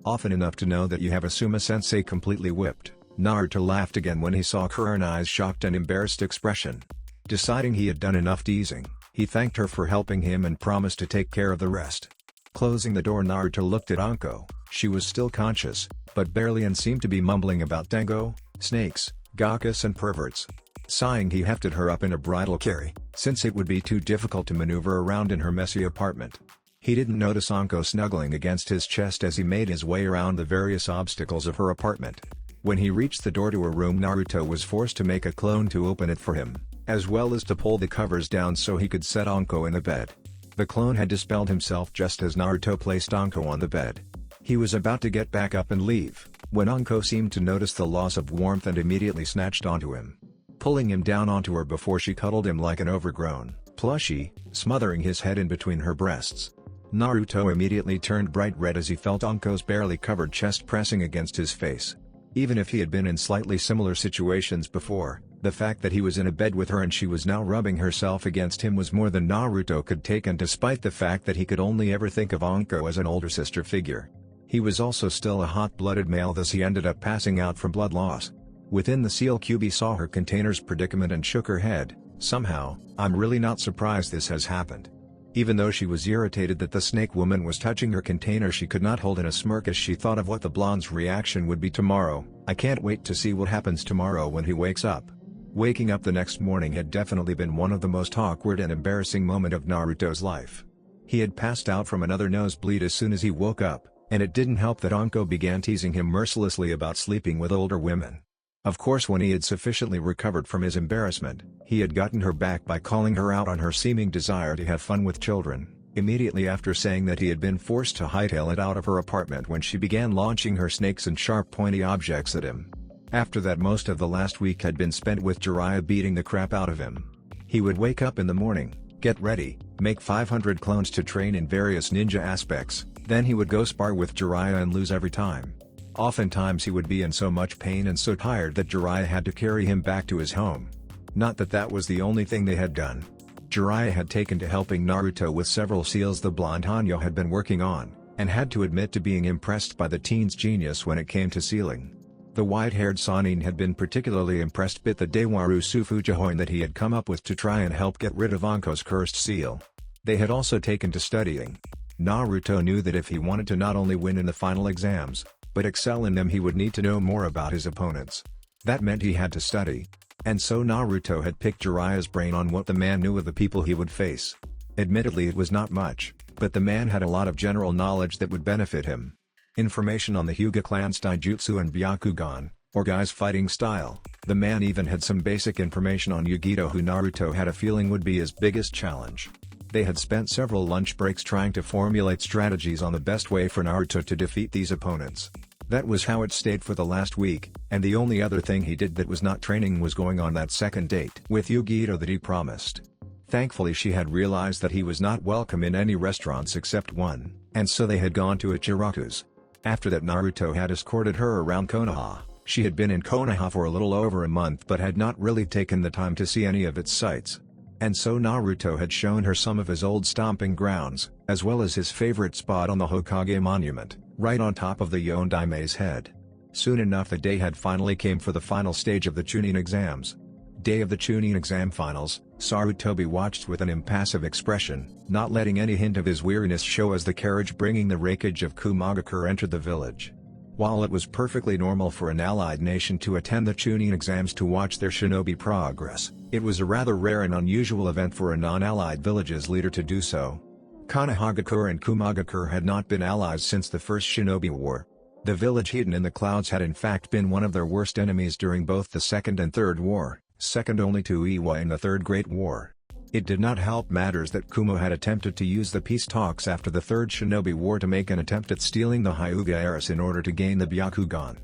often enough to know that you have Asuma-sensei completely whipped. Naruto laughed again when he saw Kurenai's shocked and embarrassed expression. Deciding he had done enough teasing, he thanked her for helping him and promised to take care of the rest. Closing the door Naruto looked at Anko. She was still conscious, but barely and seemed to be mumbling about dango, snakes, gakas and perverts. Sighing he hefted her up in a bridal carry, since it would be too difficult to maneuver around in her messy apartment. He didn't notice Anko snuggling against his chest as he made his way around the various obstacles of her apartment. When he reached the door to her room Naruto was forced to make a clone to open it for him, as well as to pull the covers down so he could set Anko in the bed. The clone had dispelled himself just as Naruto placed Anko on the bed. He was about to get back up and leave, when Anko seemed to notice the loss of warmth and immediately snatched onto him, pulling him down onto her before she cuddled him like an overgrown plushie, smothering his head in between her breasts. Naruto immediately turned bright red as he felt Anko's barely covered chest pressing against his face. Even if he had been in slightly similar situations before, the fact that he was in a bed with her and she was now rubbing herself against him was more than Naruto could take, and despite the fact that he could only ever think of Anko as an older sister figure, he was also still a hot-blooded male, thus he ended up passing out from blood loss. Within the seal cube he saw her container's predicament and shook her head. Somehow, I'm really not surprised this has happened. Even though she was irritated that the snake woman was touching her container she could not hold in a smirk as she thought of what the blonde's reaction would be tomorrow. I can't wait to see what happens tomorrow when he wakes up. Waking up the next morning had definitely been one of the most awkward and embarrassing moments of Naruto's life. He had passed out from another nosebleed as soon as he woke up, and it didn't help that Anko began teasing him mercilessly about sleeping with older women. Of course, when he had sufficiently recovered from his embarrassment, he had gotten her back by calling her out on her seeming desire to have fun with children, immediately after saying that he had been forced to hightail it out of her apartment when she began launching her snakes and sharp pointy objects at him. After that, most of the last week had been spent with Jiraiya beating the crap out of him. He would wake up in the morning, get ready, make 500 clones to train in various ninja aspects, then he would go spar with Jiraiya and lose every time. Oftentimes he would be in so much pain and so tired that Jiraiya had to carry him back to his home. Not that that was the only thing they had done. Jiraiya had taken to helping Naruto with several seals the blonde Hanyo had been working on, and had to admit to being impressed by the teen's genius when it came to sealing. The white-haired Sanin had been particularly impressed by the Dewaru Sufujihoin that he had come up with to try and help get rid of Anko's cursed seal. They had also taken to studying. Naruto knew that if he wanted to not only win in the final exams, but excel in them, he would need to know more about his opponents. That meant he had to study. And so Naruto had picked Jiraiya's brain on what the man knew of the people he would face. Admittedly it was not much, but the man had a lot of general knowledge that would benefit him. Information on the Hyuga clan's taijutsu and Byakugan, or guy's fighting style. The man even had some basic information on Yugito, who Naruto had a feeling would be his biggest challenge. They had spent several lunch breaks trying to formulate strategies on the best way for Naruto to defeat these opponents. That was how it stayed for the last week, and the only other thing he did that was not training was going on that second date with Yugito that he promised. Thankfully she had realized that he was not welcome in any restaurants except one, and so they had gone to Ichiraku's. After that Naruto had escorted her around Konoha. She had been in Konoha for a little over a month but had not really taken the time to see any of its sights. And so Naruto had shown her some of his old stomping grounds, as well as his favorite spot on the Hokage monument, right on top of the Yondaimei's head. Soon enough the day had finally came for the final stage of the Chunin exams. Day of the Chunin exam finals, Sarutobi watched with an impassive expression, not letting any hint of his weariness show as the carriage bringing the wreckage of Kumagakure entered the village. While it was perfectly normal for an allied nation to attend the Chunin exams to watch their shinobi progress, it was a rather rare and unusual event for a non-allied village's leader to do so. Konohagakure and Kumagakure had not been allies since the First Shinobi War. The village hidden in the clouds had in fact been one of their worst enemies during both the Second and Third War, second only to Iwa in the Third Great War. It did not help matters that Kumo had attempted to use the peace talks after the Third Shinobi War to make an attempt at stealing the Hyuga heiress in order to gain the Byakugan.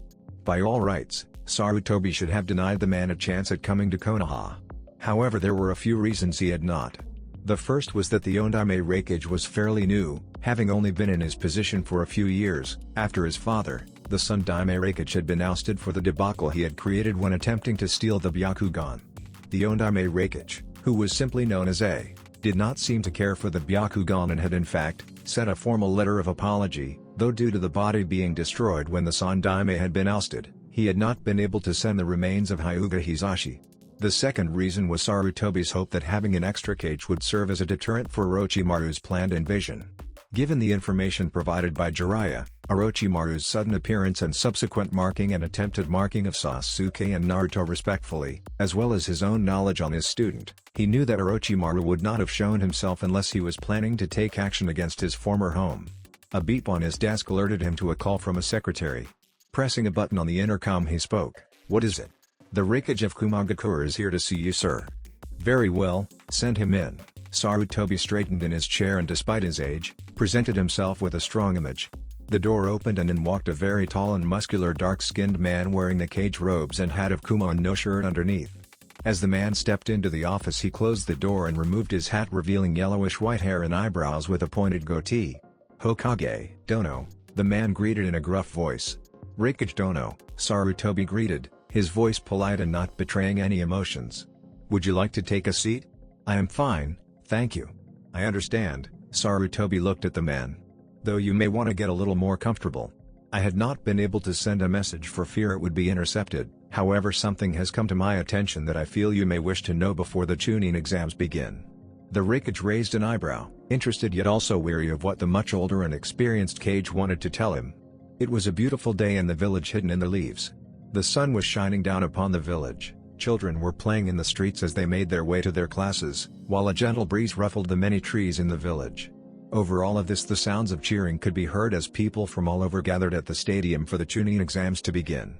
By all rights, Sarutobi should have denied the man a chance at coming to Konoha. However, there were a few reasons he had not. The first was that the Yondaime wreckage was fairly new, having only been in his position for a few years, after his father, the Sun Daime wreckage, had been ousted for the debacle he had created when attempting to steal the Byakugan. The Yondaime wreckage, who was simply known as A, did not seem to care for the Byakugan and had in fact, sent a formal letter of apology, though due to the body being destroyed when the Sun Daime had been ousted, he had not been able to send the remains of Hyuga Hisashi. The second reason was Sarutobi's hope that having an extra cage would serve as a deterrent for Orochimaru's planned invasion. Given the information provided by Jiraiya, Orochimaru's sudden appearance and subsequent marking and attempted marking of Sasuke and Naruto respectfully, as well as his own knowledge on his student, he knew that Orochimaru would not have shown himself unless he was planning to take action against his former home. A beep on his desk alerted him to a call from a secretary. Pressing a button on the intercom he spoke, "What is it?" "The wreckage of Kumagakure is here to see you, sir." "Very well, send him in." Sarutobi straightened in his chair and despite his age, presented himself with a strong image. The door opened and in walked a very tall and muscular dark-skinned man wearing the cage robes and hat of Kuma and no shirt underneath. As the man stepped into the office he closed the door and removed his hat revealing yellowish-white hair and eyebrows with a pointed goatee. "Hokage, Dono," the man greeted in a gruff voice. "Wreckage Dono," Sarutobi greeted, his voice polite and not betraying any emotions. "Would you like to take a seat?" "I am fine, thank you." "I understand," Sarutobi looked at the man. "Though you may want to get a little more comfortable. I had not been able to send a message for fear it would be intercepted, however something has come to my attention that I feel you may wish to know before the Chunin exams begin." The wreckage raised an eyebrow, interested yet also wary of what the much older and experienced Cage wanted to tell him. It was a beautiful day in the village hidden in the leaves. The sun was shining down upon the village, children were playing in the streets as they made their way to their classes, while a gentle breeze ruffled the many trees in the village. Over all of this the sounds of cheering could be heard as people from all over gathered at the stadium for the Chunin exams to begin.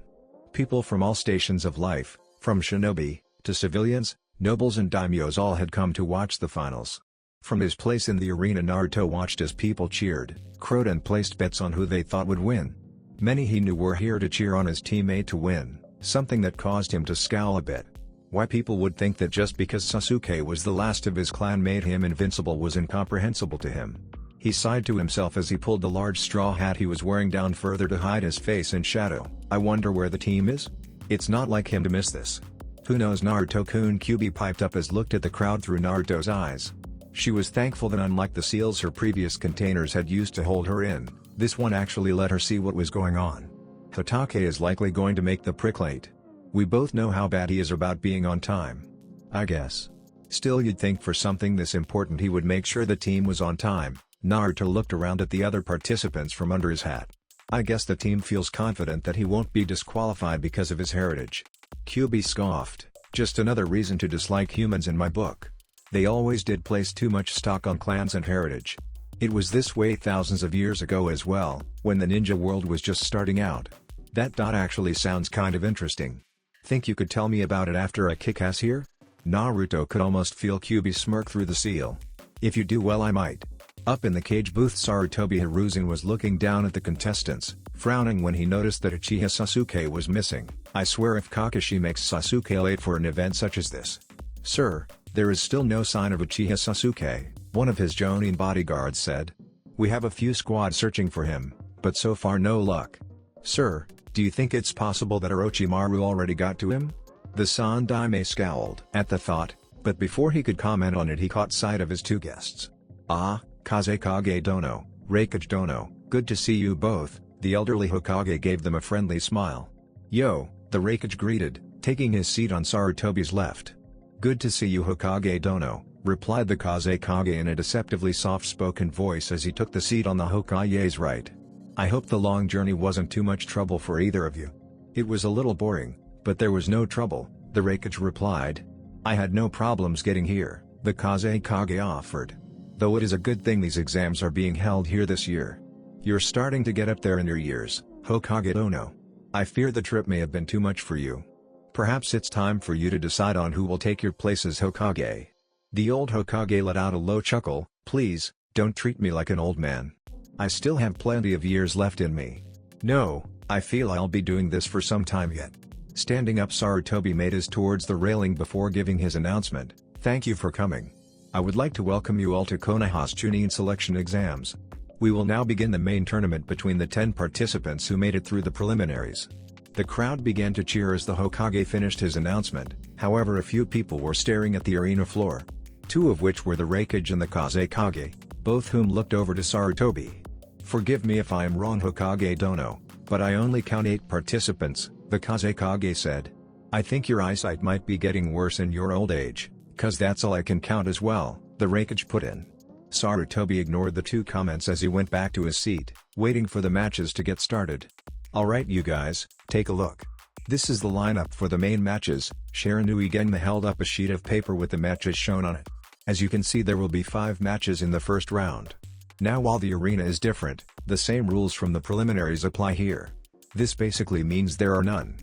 People from all stations of life, from shinobi, to civilians, nobles and daimyos all had come to watch the finals. From his place in the arena Naruto watched as people cheered, crowed and placed bets on who they thought would win. Many he knew were here to cheer on his teammate to win, something that caused him to scowl a bit. Why people would think that just because Sasuke was the last of his clan made him invincible was incomprehensible to him. He sighed to himself as he pulled the large straw hat he was wearing down further to hide his face in shadow. "I wonder where the team is? It's not like him to miss this." "Who knows?" Naruto-kun Kyubi piped up as looked at the crowd through Naruto's eyes. She was thankful that unlike the seals her previous containers had used to hold her in, this one actually let her see what was going on. "Hokage is likely going to make the prick late. We both know how bad he is about being on time. I guess. Still you'd think for something this important he would make sure the team was on time." Naruto looked around at the other participants from under his hat. "I guess the team feels confident that he won't be disqualified because of his heritage." Kyubi scoffed, "Just another reason to dislike humans in my book. They always did place too much stock on clans and heritage. It was this way thousands of years ago as well, when the ninja world was just starting out. That actually sounds kind of interesting. Think you could tell me about it after I kick ass here?" Naruto could almost feel Kyubi smirk through the seal. If you do well I might. Up in the cage booth Sarutobi Hiruzen was looking down at the contestants, frowning when he noticed that Uchiha Sasuke was missing. I swear if Kakashi makes Sasuke late for an event such as this. Sir, there is still no sign of Uchiha Sasuke, one of his Jonin bodyguards said. We have a few squads searching for him, but so far no luck. Sir, do you think it's possible that Orochimaru already got to him? The Sandaime scowled at the thought, but before he could comment on it he caught sight of his two guests. Ah, Kazekage Dono, Raikage Dono, good to see you both, the elderly Hokage gave them a friendly smile. Yo, the Raikage greeted, taking his seat on Sarutobi's left. Good to see you Hokage Dono, replied the Kazekage in a deceptively soft-spoken voice as he took the seat on the Hokage's right. I hope the long journey wasn't too much trouble for either of you. It was a little boring, but there was no trouble, the Raikage replied. I had no problems getting here, the Kazekage offered. Though it is a good thing these exams are being held here this year. You're starting to get up there in your years, Hokage Dono. I fear the trip may have been too much for you. Perhaps it's time for you to decide on who will take your place as Hokage. The old Hokage let out a low chuckle, please, don't treat me like an old man. I still have plenty of years left in me. No, I feel I'll be doing this for some time yet. Standing up Sarutobi made his towards the railing before giving his announcement, thank you for coming. I would like to welcome you all to Konoha's Chunin selection exams. We will now begin the main tournament between the 10 participants who made it through the preliminaries. The crowd began to cheer as the Hokage finished his announcement, however a few people were staring at the arena floor. Two of which were the Raikage and the Kazekage, both whom looked over to Sarutobi. Forgive me if I am wrong Hokage Dono, but I only count 8 participants, the Kazekage said. I think your eyesight might be getting worse in your old age. Cause that's all I can count as well, the Raikage put in. Sarutobi ignored the two comments as he went back to his seat, waiting for the matches to get started. Alright you guys, take a look. This is the lineup for the main matches. Shiranui Genma held up a sheet of paper with the matches shown on it. As you can see there will be 5 matches in the first round. Now while the arena is different, the same rules from the preliminaries apply here. This basically means there are none.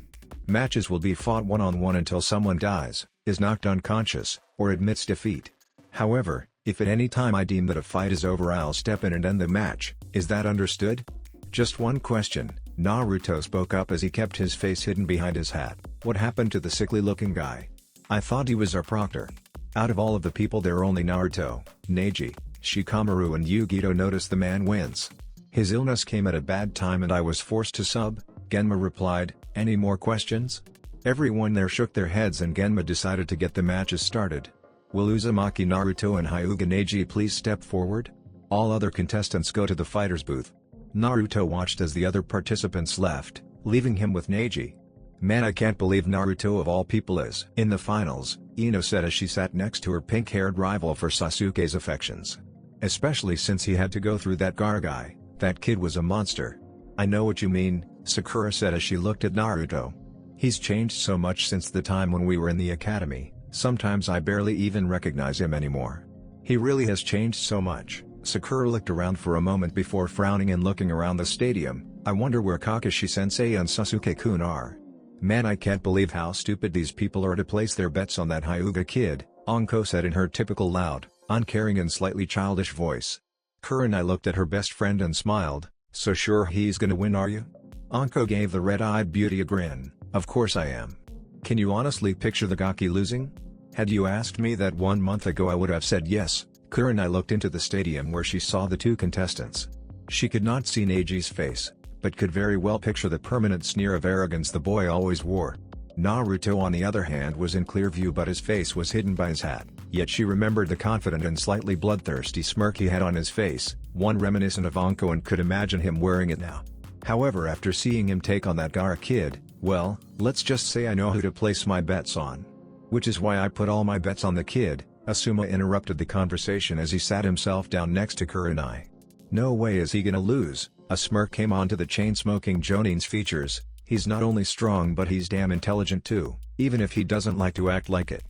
Matches will be fought one-on-one until someone dies, is knocked unconscious, or admits defeat. However, if at any time I deem that a fight is over I'll step in and end the match, is that understood? Just one question, Naruto spoke up as he kept his face hidden behind his hat. What happened to the sickly-looking guy? I thought he was our proctor. Out of all of the people there are only Naruto, Neji, Shikamaru and Yugito noticed the man wince. His illness came at a bad time and I was forced to sub, Genma replied, any more questions? Everyone there shook their heads and Genma decided to get the matches started. Will Uzumaki Naruto and Hyuga Neji please step forward? All other contestants go to the fighter's booth. Naruto watched as the other participants left, leaving him with Neji. Man I can't believe Naruto of all people is in the finals, Ino said as she sat next to her pink-haired rival for Sasuke's affections. Especially since he had to go through that Gaara guy, that kid was a monster. I know what you mean, Sakura said as she looked at Naruto. He's changed so much since the time when we were in the academy, sometimes I barely even recognize him anymore. He really has changed so much. Sakura looked around for a moment before frowning and looking around the stadium. I wonder where Kakashi-sensei and Sasuke-kun are. Man I can't believe how stupid these people are to place their bets on that Hyuga kid, Anko said in her typical loud, uncaring and slightly childish voice. Kurenai looked at her best friend and smiled, so sure he's gonna win are you? Anko gave the red-eyed beauty a grin, of course I am. Can you honestly picture the Gaki losing? Had you asked me that 1 month ago I would have said yes. Kurenai looked into the stadium where she saw the two contestants. She could not see Neji's face, but could very well picture the permanent sneer of arrogance the boy always wore. Naruto on the other hand was in clear view but his face was hidden by his hat, yet she remembered the confident and slightly bloodthirsty smirk he had on his face, one reminiscent of Anko, and could imagine him wearing it now. However, after seeing him take on that Gaara kid, well, let's just say I know who to place my bets on. Which is why I put all my bets on the kid, Asuma interrupted the conversation as he sat himself down next to Kurenai. No way is he gonna lose, a smirk came onto the chain-smoking Jonin's features. He's not only strong but he's damn intelligent too, even if he doesn't like to act like it.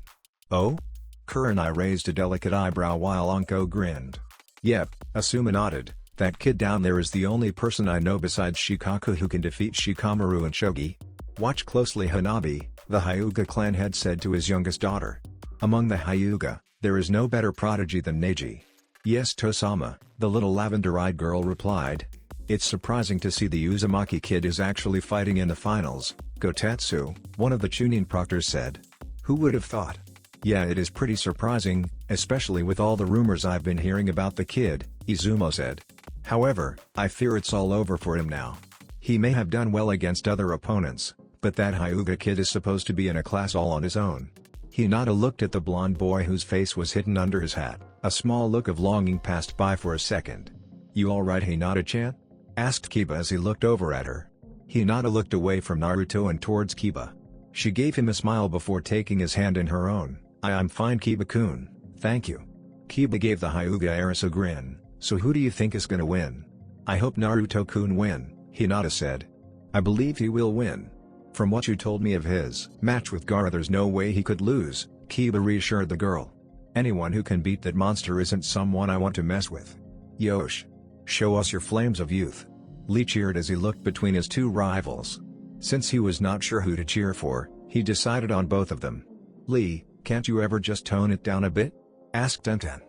Oh? Kurenai raised a delicate eyebrow while Anko grinned. Yep, Asuma nodded, that kid down there is the only person I know besides Shikaku who can defeat Shikamaru and Shogi. Watch closely Hanabi, the Hyuga clan head said to his youngest daughter. Among the Hyuga, there is no better prodigy than Neji. Yes, Tosama, the little lavender-eyed girl replied. It's surprising to see the Uzumaki kid is actually fighting in the finals, Gotetsu, one of the Chunin proctors said. Who would have thought? Yeah, it is pretty surprising, especially with all the rumors I've been hearing about the kid, Izumo said. However, I fear it's all over for him now. He may have done well against other opponents, but that Hyuga kid is supposed to be in a class all on his own. Hinata looked at the blonde boy whose face was hidden under his hat. A small look of longing passed by for a second. You alright, Hinata-chan? Asked Kiba as he looked over at her. Hinata looked away from Naruto and towards Kiba. She gave him a smile before taking his hand in her own. I'm fine, Kiba-kun, thank you. Kiba gave the Hyuga heiress a grin. So who do you think is gonna win? I hope Naruto-kun win, Hinata said. I believe he will win. From what you told me of his match with Gaara, there's no way he could lose, Kiba reassured the girl. Anyone who can beat that monster isn't someone I want to mess with. Yosh. Show us your flames of youth. Lee cheered as he looked between his two rivals. Since he was not sure who to cheer for, he decided on both of them. Lee, can't you ever just tone it down a bit? Asked Tenten.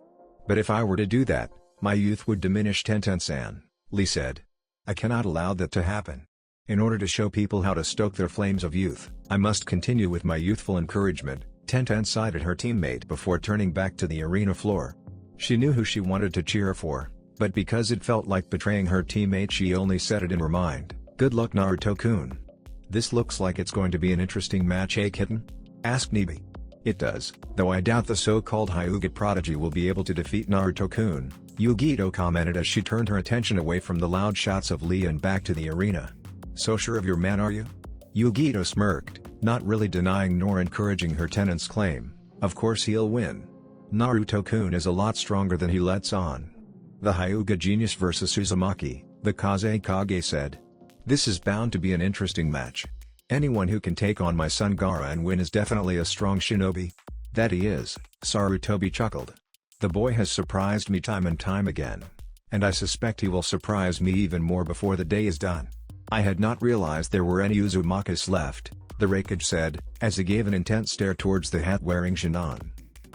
But if I were to do that, my youth would diminish, Tenten-san, Lee said. I cannot allow that to happen. In order to show people how to stoke their flames of youth, I must continue with my youthful encouragement, Tenten sighed at her teammate before turning back to the arena floor. She knew who she wanted to cheer for, but because it felt like betraying her teammate she only said it in her mind. Good luck, Naruto-kun. This looks like it's going to be an interesting match, eh, kitten? Asked Nibi. It does, though I doubt the so-called Hyuga prodigy will be able to defeat Naruto-kun, Yugito commented as she turned her attention away from the loud shouts of Lee and back to the arena. So sure of your man, are you? Yugito smirked, not really denying nor encouraging her tenant's claim. Of course he'll win. Naruto-kun is a lot stronger than he lets on. The Hyuga genius versus Uzumaki, the Kazekage said. This is bound to be an interesting match. Anyone who can take on my son Gaara and win is definitely a strong shinobi. That he is, Sarutobi chuckled. The boy has surprised me time and time again. And I suspect he will surprise me even more before the day is done. I had not realized there were any Uzumakis left, the Raikage said, as he gave an intense stare towards the hat-wearing Shinon.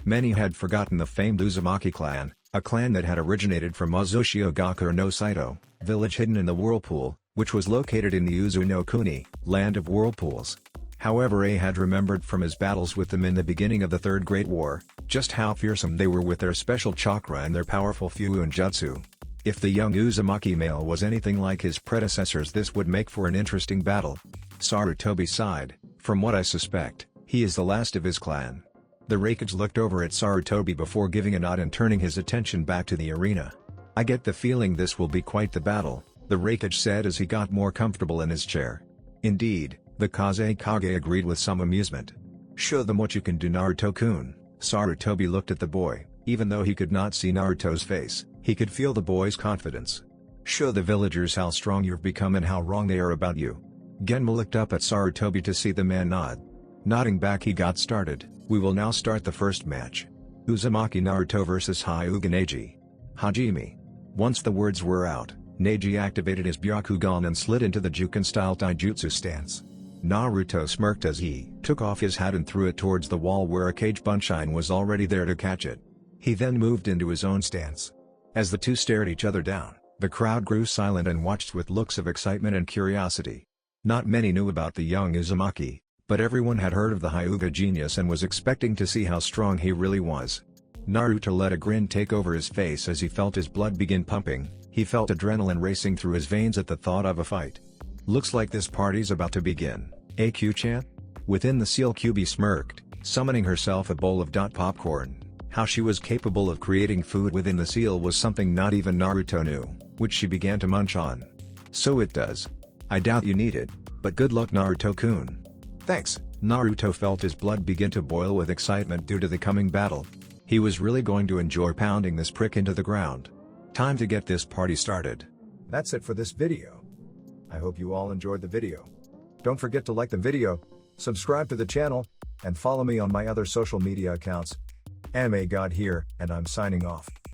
Many had forgotten the famed Uzumaki clan, a clan that had originated from Uzushiogaku no Saito, village hidden in the whirlpool, which was located in the Uzu no Kuni, land of whirlpools. However, A had remembered from his battles with them in the beginning of the Third Great War, just how fearsome they were with their special chakra and their powerful Fuon jutsu. If the young Uzumaki male was anything like his predecessors, this would make for an interesting battle. Sarutobi sighed. From what I suspect, he is the last of his clan. The Raikage looked over at Sarutobi before giving a nod and turning his attention back to the arena. I get the feeling this will be quite the battle, the Raikage said as he got more comfortable in his chair. Indeed, the Kazekage agreed with some amusement. Show them what you can do, Naruto-kun. Sarutobi looked at the boy. Even though he could not see Naruto's face, he could feel the boy's confidence. Show the villagers how strong you've become and how wrong they are about you. Genma looked up at Sarutobi to see the man nod. Nodding back, he got started. We will now start the first match. Uzumaki Naruto vs Hyuga Neji. Hajime. Once the words were out, Neji activated his Byakugan and slid into the Juken-style taijutsu stance. Naruto smirked as he took off his hat and threw it towards the wall where a cage Bunshine was already there to catch it. He then moved into his own stance. As the two stared each other down, the crowd grew silent and watched with looks of excitement and curiosity. Not many knew about the young Uzumaki, but everyone had heard of the Hyuga genius and was expecting to see how strong he really was. Naruto let a grin take over his face as he felt his blood begin pumping. He felt adrenaline racing through his veins at the thought of a fight. Looks like this party's about to begin, AQ-chan? Within the seal, Kyubi smirked, summoning herself a bowl of popcorn. How she was capable of creating food within the seal was something not even Naruto knew, which she began to munch on. So it does. I doubt you need it, but good luck, Naruto-kun. Thanks. Naruto felt his blood begin to boil with excitement due to the coming battle. He was really going to enjoy pounding this prick into the ground. Time to get this party started. That's it for this video. I hope you all enjoyed the video. Don't forget to like the video, subscribe to the channel, and follow me on my other social media accounts. Anime God here, and I'm signing off.